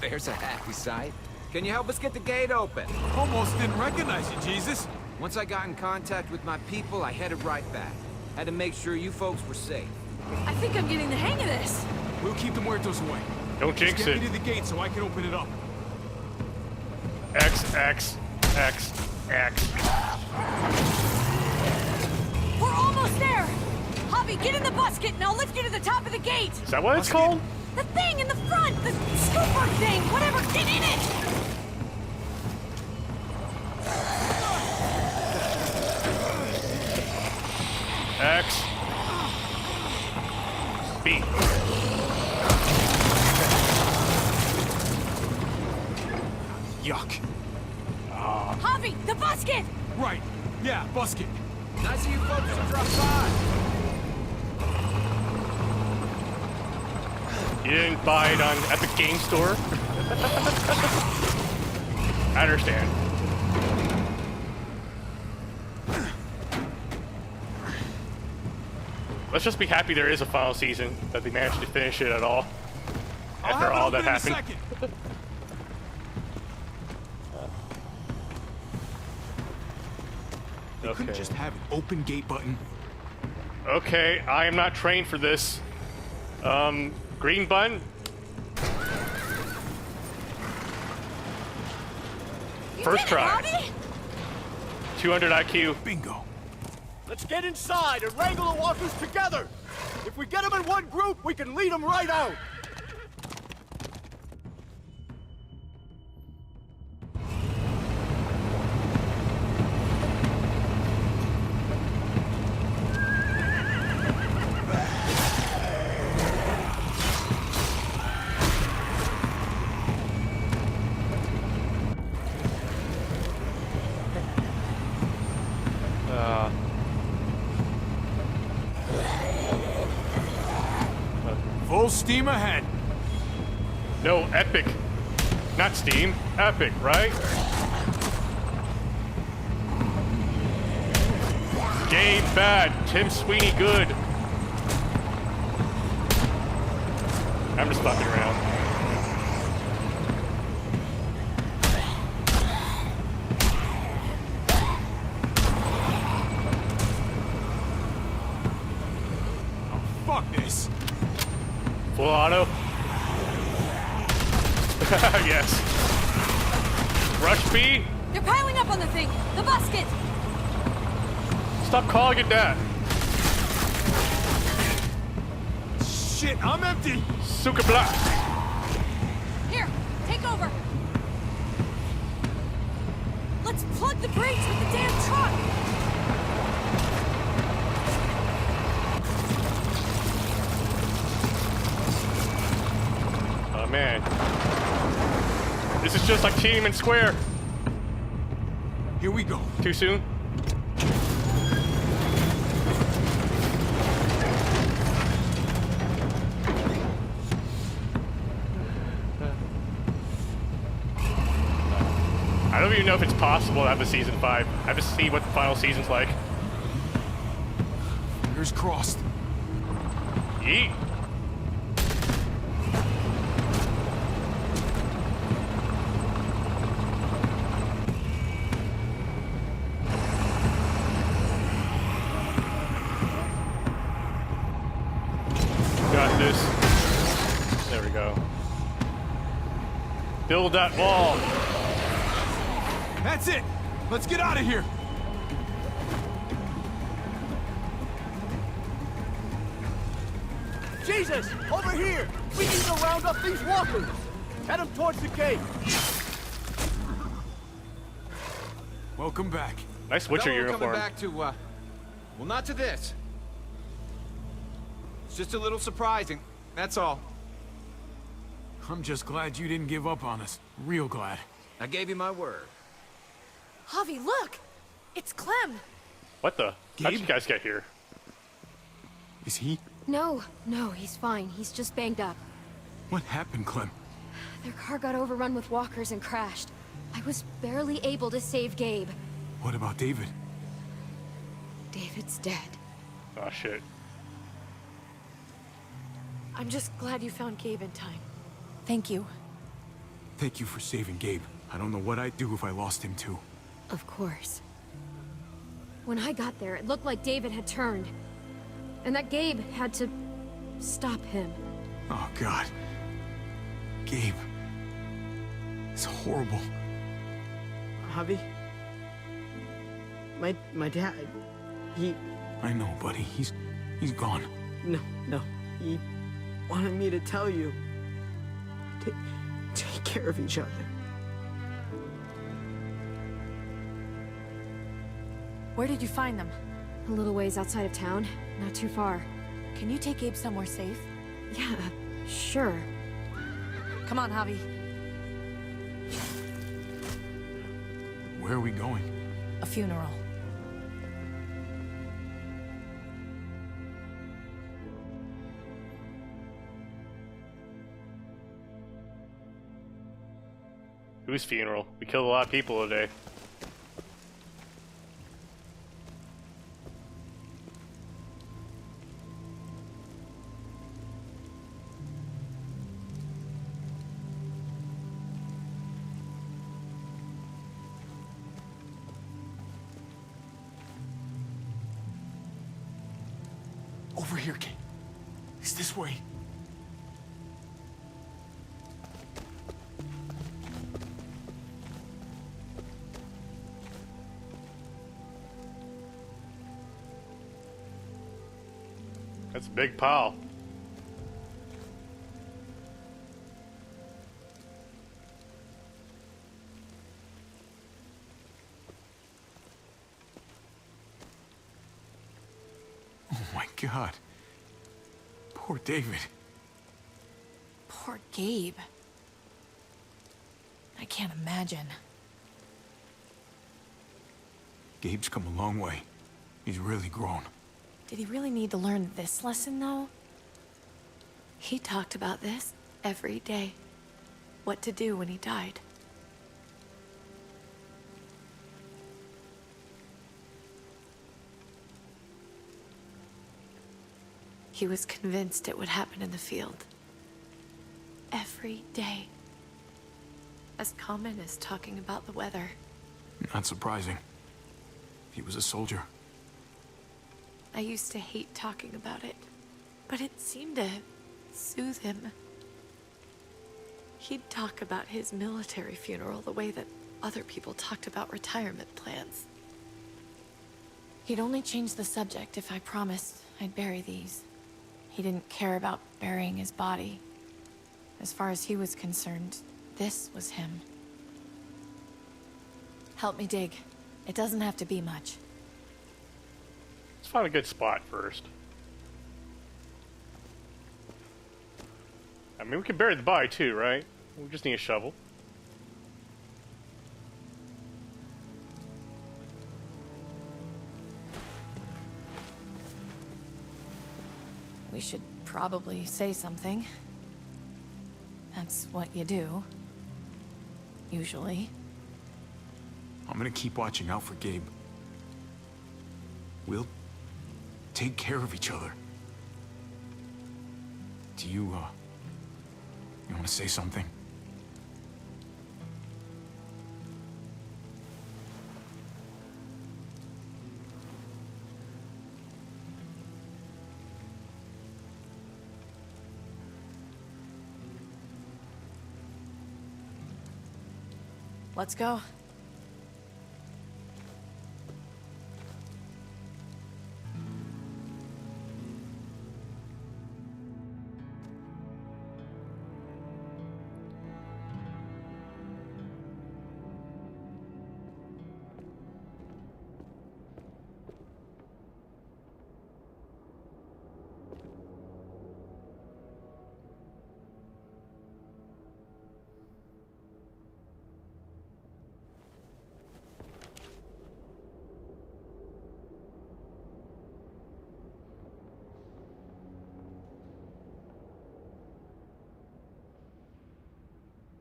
There's a happy sight. Can you help us get the gate open? Almost didn't recognize you, Jesus. Once I got in contact with my people, I headed right back. Had to make sure you folks were safe. I think I'm getting the hang of this. We'll keep the muertos away. Don't jinx Just get it. me to the gate so I can open it up. X, X, X, X. We're almost there! Javi, get in the busket and I'll lift you to the top of the gate! Is that what it's called? The thing in the front! The scooper thing! Whatever! Get in it! X. B. Yuck. Javi, the busket! Right. Yeah, busket. Nice of you folks to drop by. You didn't buy it on Epic Game Store? I understand. Let's just be happy there is a final season, that they managed to finish it at all. After all that happened. They couldn't just have an open gate button. Okay, I am not trained for this. Green button? First try. 200 IQ. Bingo. Let's get inside and wrangle the walkers together! If we get them in one group, we can lead them right out! Full steam ahead. No, epic. Not steam. Epic, right? Gabe bad. Tim Sweeney good. I'm just fucking around. Oh, fuck this. Full auto. Yes. Rush B. They're piling up on the thing. The basket. Stop calling it that. Shit, I'm empty. Suka Black. Here, take over. Let's plug the brakes with the damn truck. Oh man. This is just like Tiananmen Square. Here we go. Too soon? I don't even know if it's possible to have a season 5. I have to see what the final season's like. Fingers crossed. Yeet. Got this. There we go. Build that wall. That's it. Let's get out of here. Jesus! Over here! We need to round up these walkers! Head them towards the gate! Welcome back. Nice Witcher We're uniform. coming back to, well, not to this. It's just a little surprising, that's all. I'm just glad you didn't give up on us. Real glad. I gave you my word. Javi, look! It's Clem! What the? How'd you guys get here? Is he? No, he's fine. He's just banged up. What happened, Clem? Their car got overrun with walkers and crashed. I was barely able to save Gabe. What about David? David's dead. Oh shit. I'm just glad you found Gabe in time. Thank you. Thank you for saving Gabe. I don't know what I'd do if I lost him too. Of course. When I got there, it looked like David had turned. And that Gabe had to stop him. Oh, God. Gabe. It's horrible. Javi? My dad, he... I know, buddy. He's gone. No. He wanted me to tell you. Take care of each other. Where did you find them? A little ways outside of town, not too far. Can you take Gabe somewhere safe? Yeah, sure. Come on, Javi. Where are we going? A funeral. Whose funeral? We killed a lot of people today. Over here, Kate. It's this way. That's a big pile. Oh my God. Poor David. Poor Gabe. I can't imagine. Gabe's come a long way. He's really grown. Did he really need to learn this lesson, though? He talked about this every day. What to do when he died. He was convinced it would happen in the field. Every day. As common as talking about the weather. Not surprising. He was a soldier. I used to hate talking about it, but it seemed to soothe him. He'd talk about his military funeral the way that other people talked about retirement plans. He'd only change the subject if I promised I'd bury these. He didn't care about burying his body. As far as he was concerned, this was him. Help me dig. It doesn't have to be much. Let's find a good spot first. I mean, we can bury the body too, right? We just need a shovel. We should probably say something. That's what you do. Usually. I'm gonna keep watching out for Gabe. We'll take care of each other. Do you want to say something? Let's go.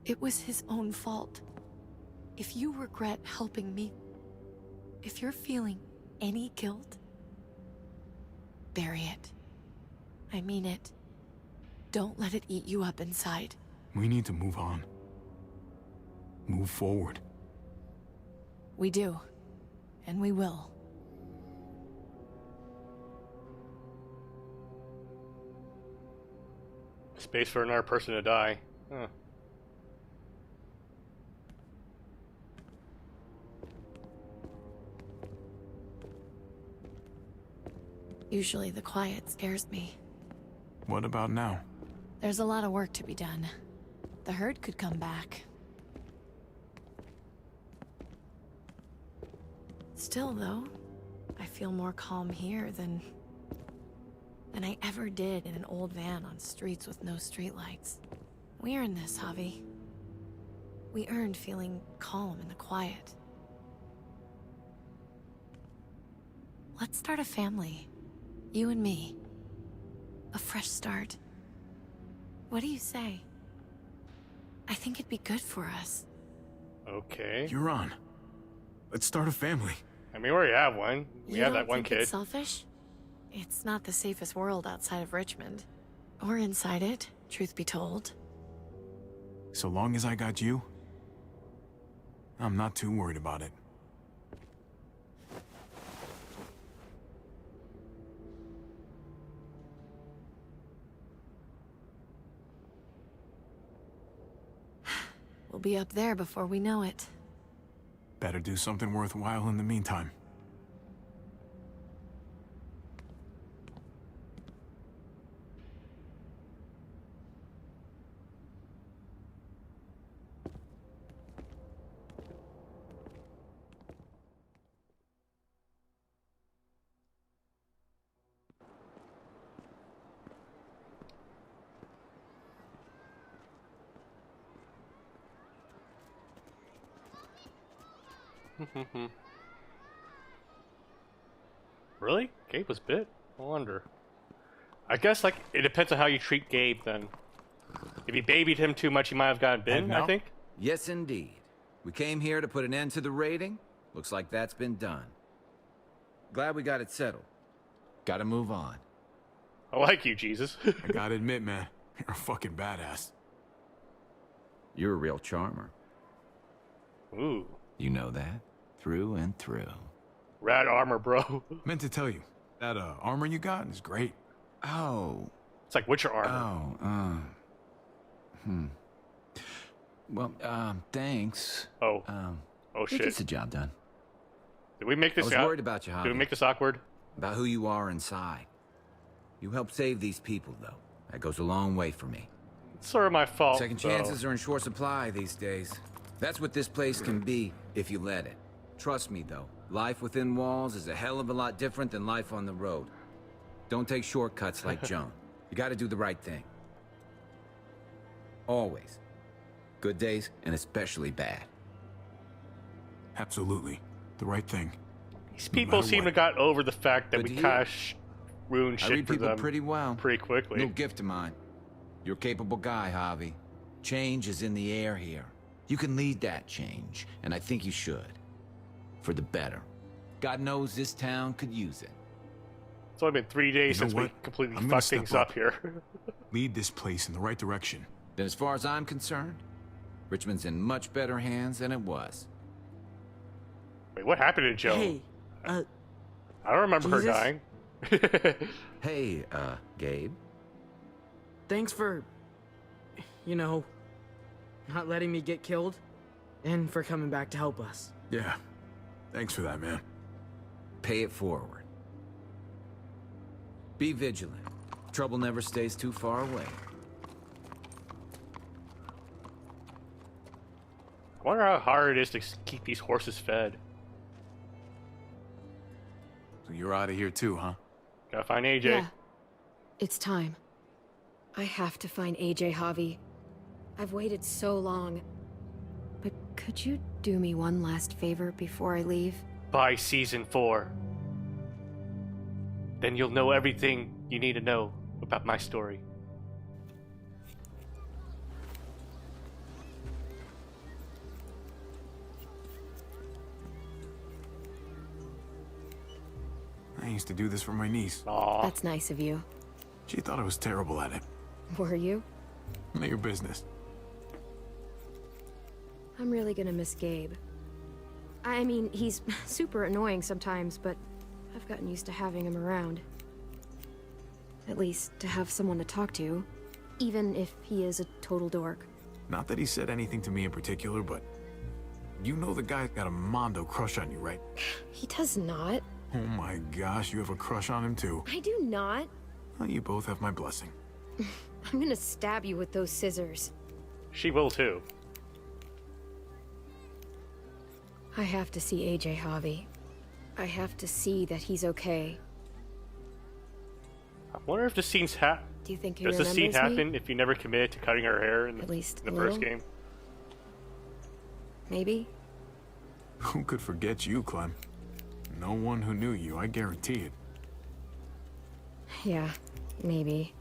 It was his own fault. If you regret helping me, if you're feeling any guilt, bury it. I mean it. Don't let it eat you up inside. We need to move on. Move forward. We do. And we will. Space for another person to die. Huh. Usually the quiet scares me. What about now? There's a lot of work to be done. The herd could come back. Still, though, I feel more calm here than I ever did in an old van on streets with no streetlights. We earned this, Javi. We earned feeling calm in the quiet. Let's start a family. You and me. A fresh start. What do you say? I think it'd be good for us. Okay. You're on. Let's start a family. I mean, we already have one. We have that one You don't think kid. it's selfish? It's not the safest world outside of Richmond. Or inside it, truth be told. So long as I got you, I'm not too worried about it. We'll be up there before we know it. Better do something worthwhile in the meantime. Really? Gabe was bit? I wonder. I guess, like, it depends on how you treat Gabe, then. If you babied him too much, he might have gotten bitten, I think. Yes, indeed. We came here to put an end to the raiding. Looks like that's been done. Glad we got it settled. Gotta move on. I like you, Jesus. I gotta admit, man, you're a fucking badass. You're a real charmer. Ooh. You know that? Through and through. Rad armor, bro. Meant to tell you, that armor you got is great. Oh. It's like Witcher armor. Well, thanks. Oh. Oh, It shit. gets the job done. Did we make this I was worried about you, Javi. Did we make this awkward? About who you are inside. You helped save these people, though. That goes a long way for me. It's sort of my fault. Second chances are in short supply these days. That's what this place can be if you let it. Trust me, though. Life within walls is a hell of a lot different than life on the road. Don't take shortcuts like Joan. You gotta do the right thing. Always. Good days, and especially bad. Absolutely. The right thing. These people seem to have got over the fact that we kind of ruined I shit read for people them pretty well. pretty quickly. No gift of mine. You're a capable guy, Javi. Change is in the air here. You can lead that change, and I think you should. For the better. God knows this town could use it. It's only been 3 days You know since we what? completely I'm gonna fucked step things up here. Lead this place in the right direction. Then as far as I'm concerned, Richmond's in much better hands than it was. Wait, what happened to Joe? Hey, I don't remember Jesus? her dying. Hey, Gabe. Thanks for, you know, not letting me get killed, and for coming back to help us. Yeah. Thanks for that, man. Pay it forward. Be vigilant. Trouble never stays too far away. I wonder how hard it is to keep these horses fed. So you're out of here too, huh? Gotta find AJ. Yeah. It's time. I have to find AJ, Javi. I've waited so long. But could you do me one last favor before I leave? By season 4. Then you'll know everything you need to know about my story. I used to do this for my niece. Aww. That's nice of you. She thought I was terrible at it. Were you? None of your business. I'm really gonna miss Gabe. I mean, he's super annoying sometimes, but I've gotten used to having him around. At least, to have someone to talk to, even if he is a total dork. Not that he said anything to me in particular, but you know the guy's got a Mondo crush on you, right? He does not. Oh my gosh, you have a crush on him too. I do not. Well, you both have my blessing. I'm gonna stab you with those scissors. She will too. I have to see AJ, Javi. I have to see that he's okay. I wonder if the scenes Do you think he does the scene remembers me? happen if you never committed to cutting her hair in At least the a first little? game? Maybe? Who could forget you, Clem? No one who knew you, I guarantee it. Yeah, maybe.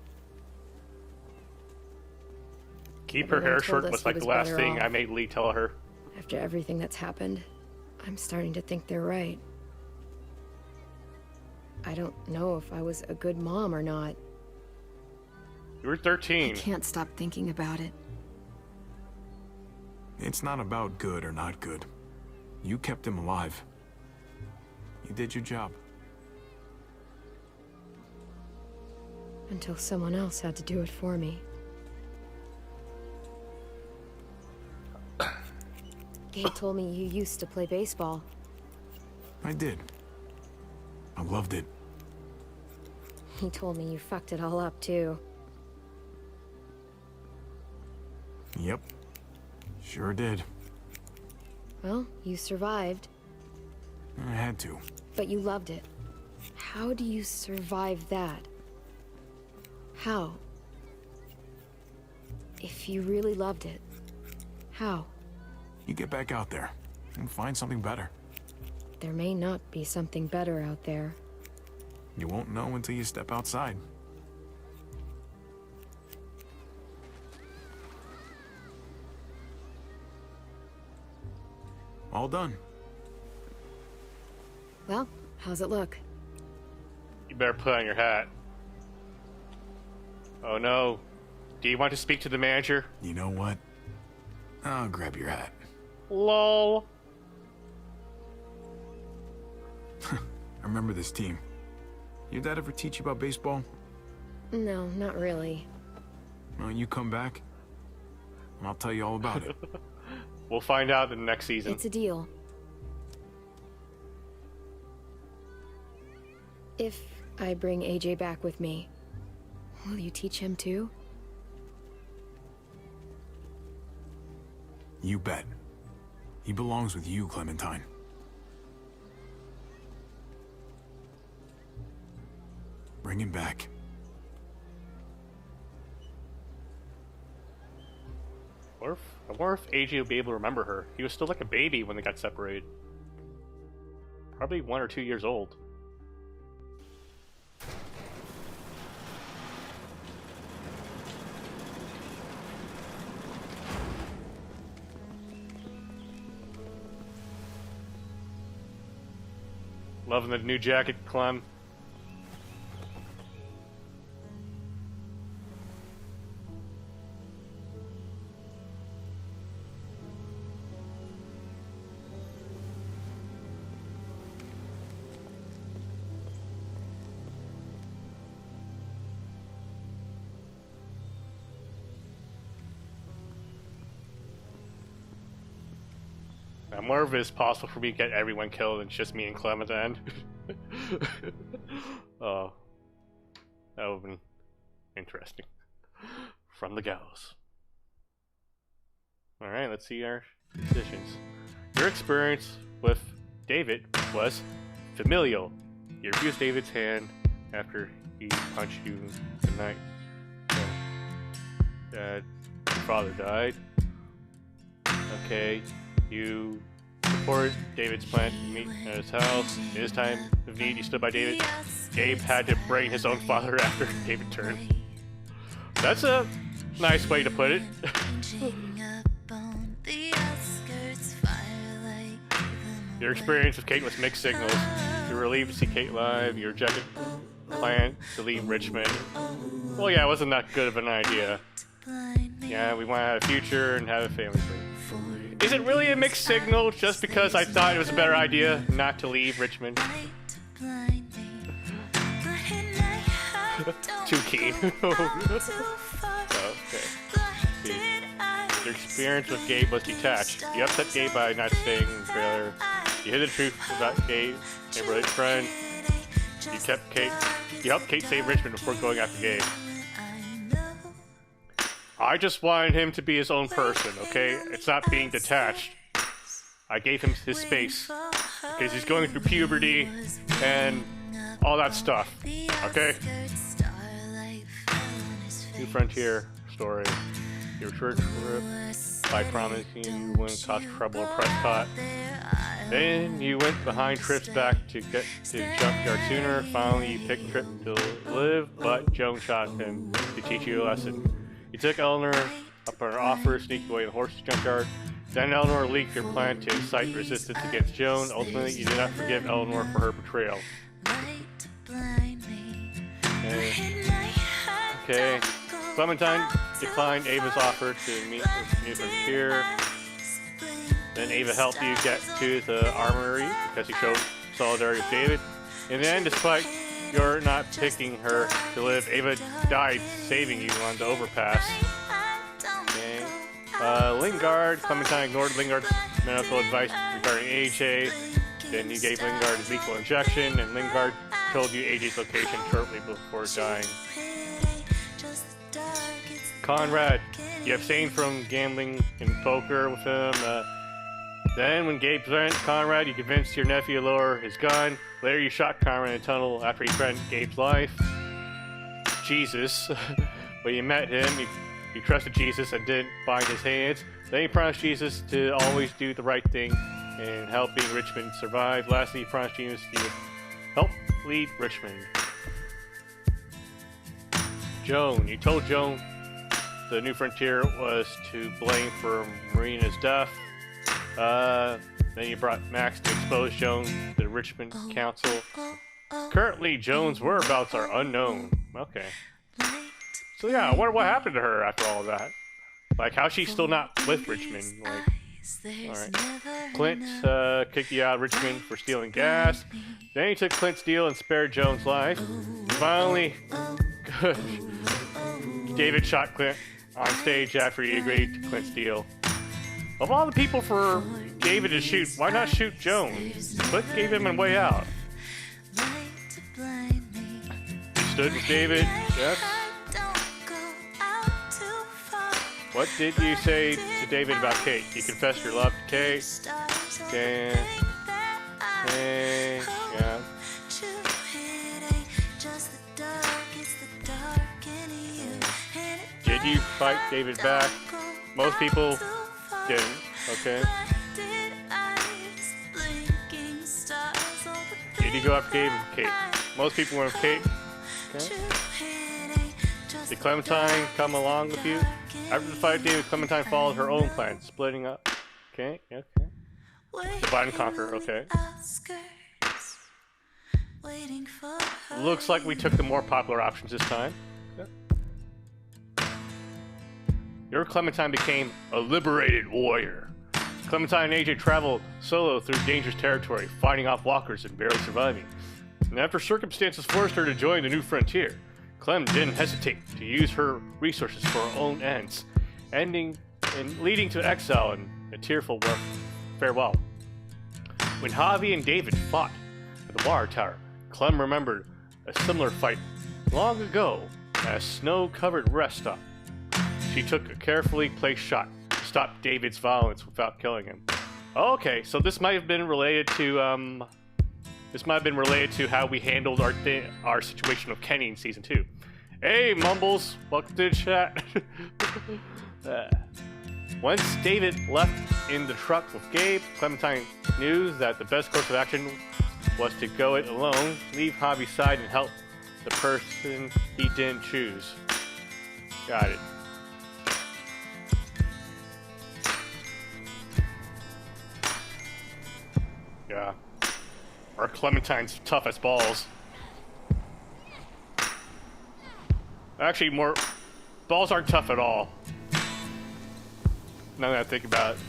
Keep her Everyone hair told short us was he like the was last better thing off. I made Lee tell her. After everything that's happened, I'm starting to think they're right. I don't know if I was a good mom or not. You were I 13. can't stop thinking about it. It's not about good or not good. You kept him alive. You did your job. Until someone else had to do it for me. Gabe told me you used to play baseball. I did. I loved it. He told me you fucked it all up, too. Yep. Sure did. Well, you survived, I had to. but you loved it. How do you survive that? How? If you really loved it, how? You get back out there and find something better. there may not be something better out there. You won't know until you step outside. All done. Well, how's it look? You better put on your hat. Oh no. Do you want to speak to the manager? You know what? I'll grab your hat. LOL. I remember this team. Your dad ever teach you about baseball? No, not really. Well, you come back, and I'll tell you all about it. We'll find out in the next season. It's a deal. If I bring AJ back with me, will you teach him too? You bet. He belongs with you, Clementine. Bring him back. I wonder if AJ will be able to remember her. He was still like a baby when they got separated. Probably 1 or 2 years old. Loving the new jacket, Clem. I'm more of it is possible for me to get everyone killed and it's just me and Clem at the end. Oh. That would have been interesting. From the gallows. Alright, let's see our decisions. Your experience with David was familial. You abused David's hand after he punched you the night that your father died. Okay. You supported David's plan to meet at his house. In his time of need, you stood by David. Gabe had to bring his own father after David turned. That's a nice way to put it. Your experience with Kate was mixed signals. You were relieved to see Kate live. You rejected plan to leave Richmond. Well, yeah, it wasn't that good of an idea. Yeah, we want to have a future and have a family free. Is it really a mixed signal just because I thought it was a better idea not to leave Richmond? Too keen. Okay. See. Your experience with Gabe was detached. You upset Gabe by not staying in the trailer. You hid the truth about Gabe, neighborhood friend. You helped Kate save Richmond before going after Gabe. I just wanted him to be his own person, okay? It's not being detached. I gave him his space. Because he's going through puberty and all that stuff, okay? New Frontier story. Your church trip by promising you wouldn't cause trouble in Prescott. Then you went behind Tripp's back to get to the junkyard sooner. Finally, you picked Tripp to live, but Joan shot him to teach you a lesson. You took Eleanor up on her offer, sneaked away in the horse's junkyard. Then Eleanor leaked your plan to incite resistance against Joan. Ultimately, you did not forgive Eleanor for her betrayal. Okay. Clementine declined Ava's offer to meet with New Frontier. Then Ava helped you get to the armory because you showed solidarity with David. In the end, despite your not picking her to live, Ava died saving you on the overpass. Okay. Lingard, Clementine ignored Lingard's medical advice regarding AJ. Then you gave Lingard a lethal injection, and Lingard told you AJ's location shortly before dying. Conrad, you abstained from gambling and poker with him. Then, when Gabe threatened Conrad, you convinced your nephew to lower his gun. Later, you shot Conrad in a tunnel after he threatened Gabe's life. Jesus. When you met him, you trusted Jesus and didn't bind his hands. Then you promised Jesus to always do the right thing and helping Richmond survive. Lastly, he promised Genius he would help lead Richmond. Joan. You told Joan the New Frontier was to blame for Marina's death. Then you brought Max to expose Joan to the Richmond Council. Currently, Joan's whereabouts are unknown. Okay. So yeah, I wonder what happened to her after all of that. Like, how's she still not with Richmond? Like, alright. Clint kicked you out of Richmond for stealing gas. Then he took Clint's deal and spared Joan's life. Finally, good. David shot Clint on stage after he agreed to Clint's deal. Of all the people for David to shoot, why not shoot Joan? Clint gave him a way out. Stood with David, yes. What did you say to David about Kate? You confessed your love to Kate. Okay. Okay. Yeah. Did you fight David back? Most people didn't. Okay. Did you go after David and Kate? Most people went with Kate. Okay. Did Clementine come along with you? After the fight, David, Clementine followed her own plan, splitting up. Okay, okay. Divide and conquer, okay. Looks like we took the more popular options this time. Okay. Your Clementine became a liberated warrior. Clementine and AJ traveled solo through dangerous territory, fighting off walkers and barely surviving. And after circumstances forced her to join the New Frontier, Clem didn't hesitate to use her resources for her own ends, ending and leading to exile and a tearful farewell. When Javi and David fought at the water tower, Clem remembered a similar fight long ago at a snow-covered rest stop. She took a carefully placed shot to stop David's violence without killing him. Okay, so this might have been related to how we handled our situation with Kenny in season 2. Hey, Mumbles, welcome to the chat. Once David left in the truck with Gabe, Clementine knew that the best course of action was to go it alone, leave Javi's side, and help the person he didn't choose. Got it. Yeah. Our Clementine's tough as balls. Actually, balls aren't tough at all. Now that I think about it.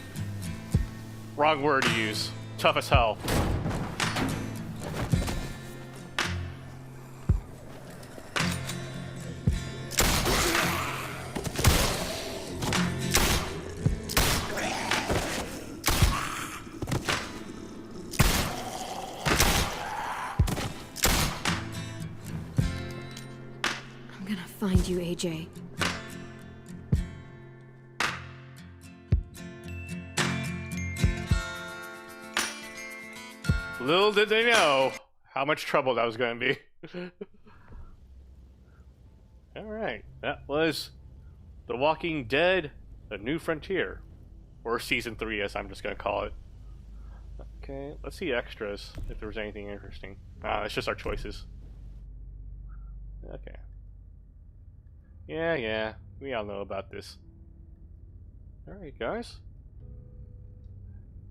Wrong word to use. Tough as hell. Find you, AJ. Little did they know how much trouble that was going to be. Alright, that was The Walking Dead, The New Frontier. Or Season 3, as I'm just going to call it. Okay, let's see extras, if there was anything interesting. It's just our choices. Okay. Yeah, we all know about this. Alright, guys.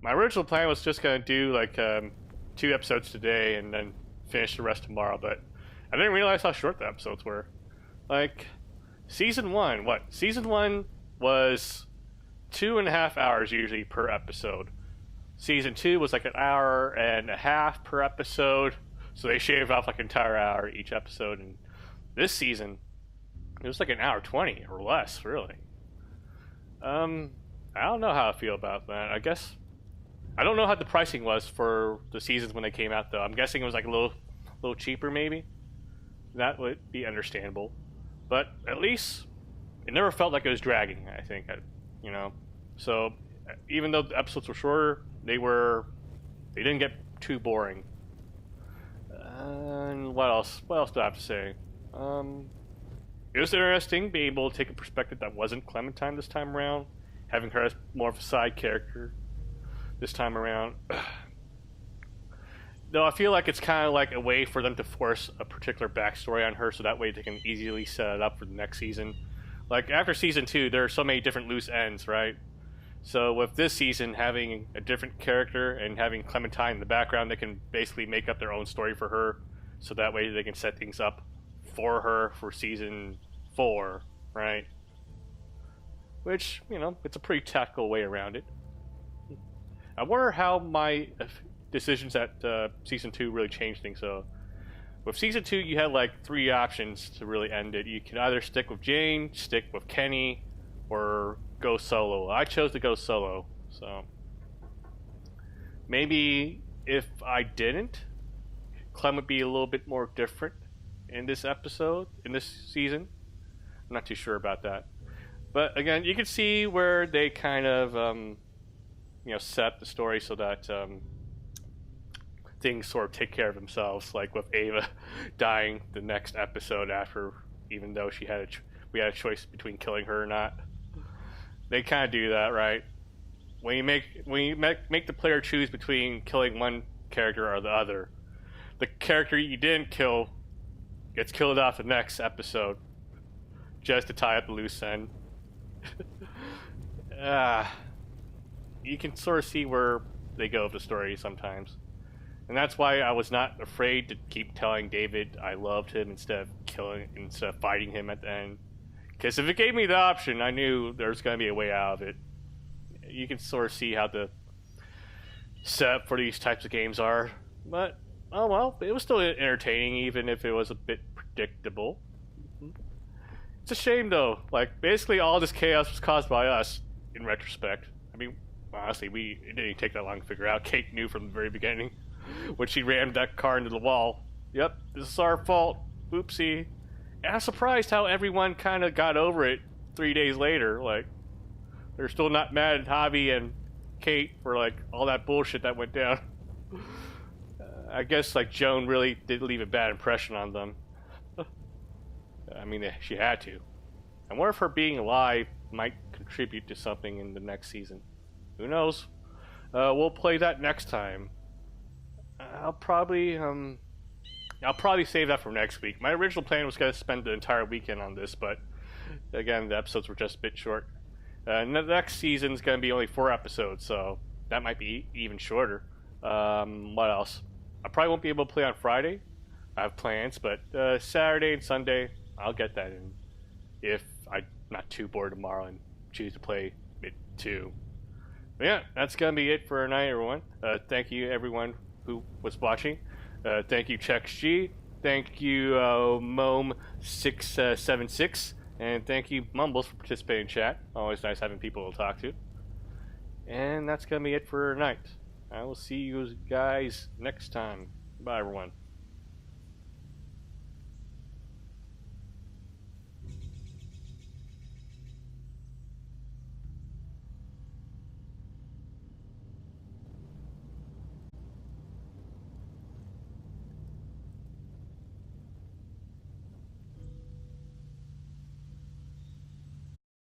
My original plan was just gonna do like 2 episodes today and then finish the rest tomorrow, but I didn't realize how short the episodes were. Like, Season 1, Season 1 was 2.5 hours usually per episode. Season 2 was like 1.5 hours per episode, so they shaved off like an entire hour each episode, and this season, it was like 1:20 or less, really. I don't know how I feel about that. I guess I don't know how the pricing was for the seasons when they came out, though. I'm guessing it was like a little cheaper, maybe. That would be understandable. But at least it never felt like it was dragging. I think, you know. So even though the episodes were shorter, they didn't get too boring. And what else? What else do I have to say? It was interesting being able to take a perspective that wasn't Clementine this time around, having her as more of a side character. this time around. Though I feel like it's kind of like a way for them to force a particular backstory on her, so that way they can easily set it up for the next season. Like, after season 2, there are so many different loose ends, right? So with this season, having a different character and having Clementine in the background, they can basically make up their own story for her, so that way they can set things up for her for season 4, right? Which, you know, it's a pretty tactical way around it. I wonder how my decisions at season 2 really changed things. So with season 2, you had like 3 options to really end it. You could either stick with Jane, stick with Kenny, or go solo. I chose to go solo, so maybe if I didn't, Clem would be a little bit more different in this episode, in this season. I'm not too sure about that, but again, you can see where they kind of you know, set the story so that things sort of take care of themselves, like with Ava dying the next episode after, even though she had we had a choice between killing her or not. They kind of do that, right? When you make the player choose between killing one character or the other, the character you didn't kill gets killed off the next episode, just to tie up the loose end. You can sort of see where they go with the story sometimes. And that's why I was not afraid to keep telling David I loved him instead of fighting him at the end. Because if it gave me the option, I knew there was going to be a way out of it. You can sort of see how the setup for these types of games are. But, oh well, it was still entertaining, even if it was a bit predictable. It's a shame, though. Like, basically all this chaos was caused by us, in retrospect. I mean, honestly, it didn't take that long to figure out. Kate knew from the very beginning when she rammed that car into the wall. Yep, this is our fault. Oopsie. And I'm surprised how everyone kind of got over it 3 days later. Like, they're still not mad at Javi and Kate for, like, all that bullshit that went down. I guess, like, Joan really did leave a bad impression on them. I mean, she had to. I wonder if her being alive might contribute to something in the next season. Who knows? We'll play that next time. I'll probably save that for next week. My original plan was going to spend the entire weekend on this, but again, the episodes were just a bit short. The next season's going to be only 4 episodes, so that might be even shorter. What else? I probably won't be able to play on Friday. I have plans, but Saturday and Sunday, I'll get that in. If I'm not too bored tomorrow and choose to play it too. But yeah, that's going to be it for tonight, everyone. Thank you, everyone who was watching. Thank you, ChecksG. Thank you, Mome676. And thank you, Mumbles, for participating in chat. Always nice having people to talk to. And that's going to be it for tonight. I will see you guys next time. Bye, everyone.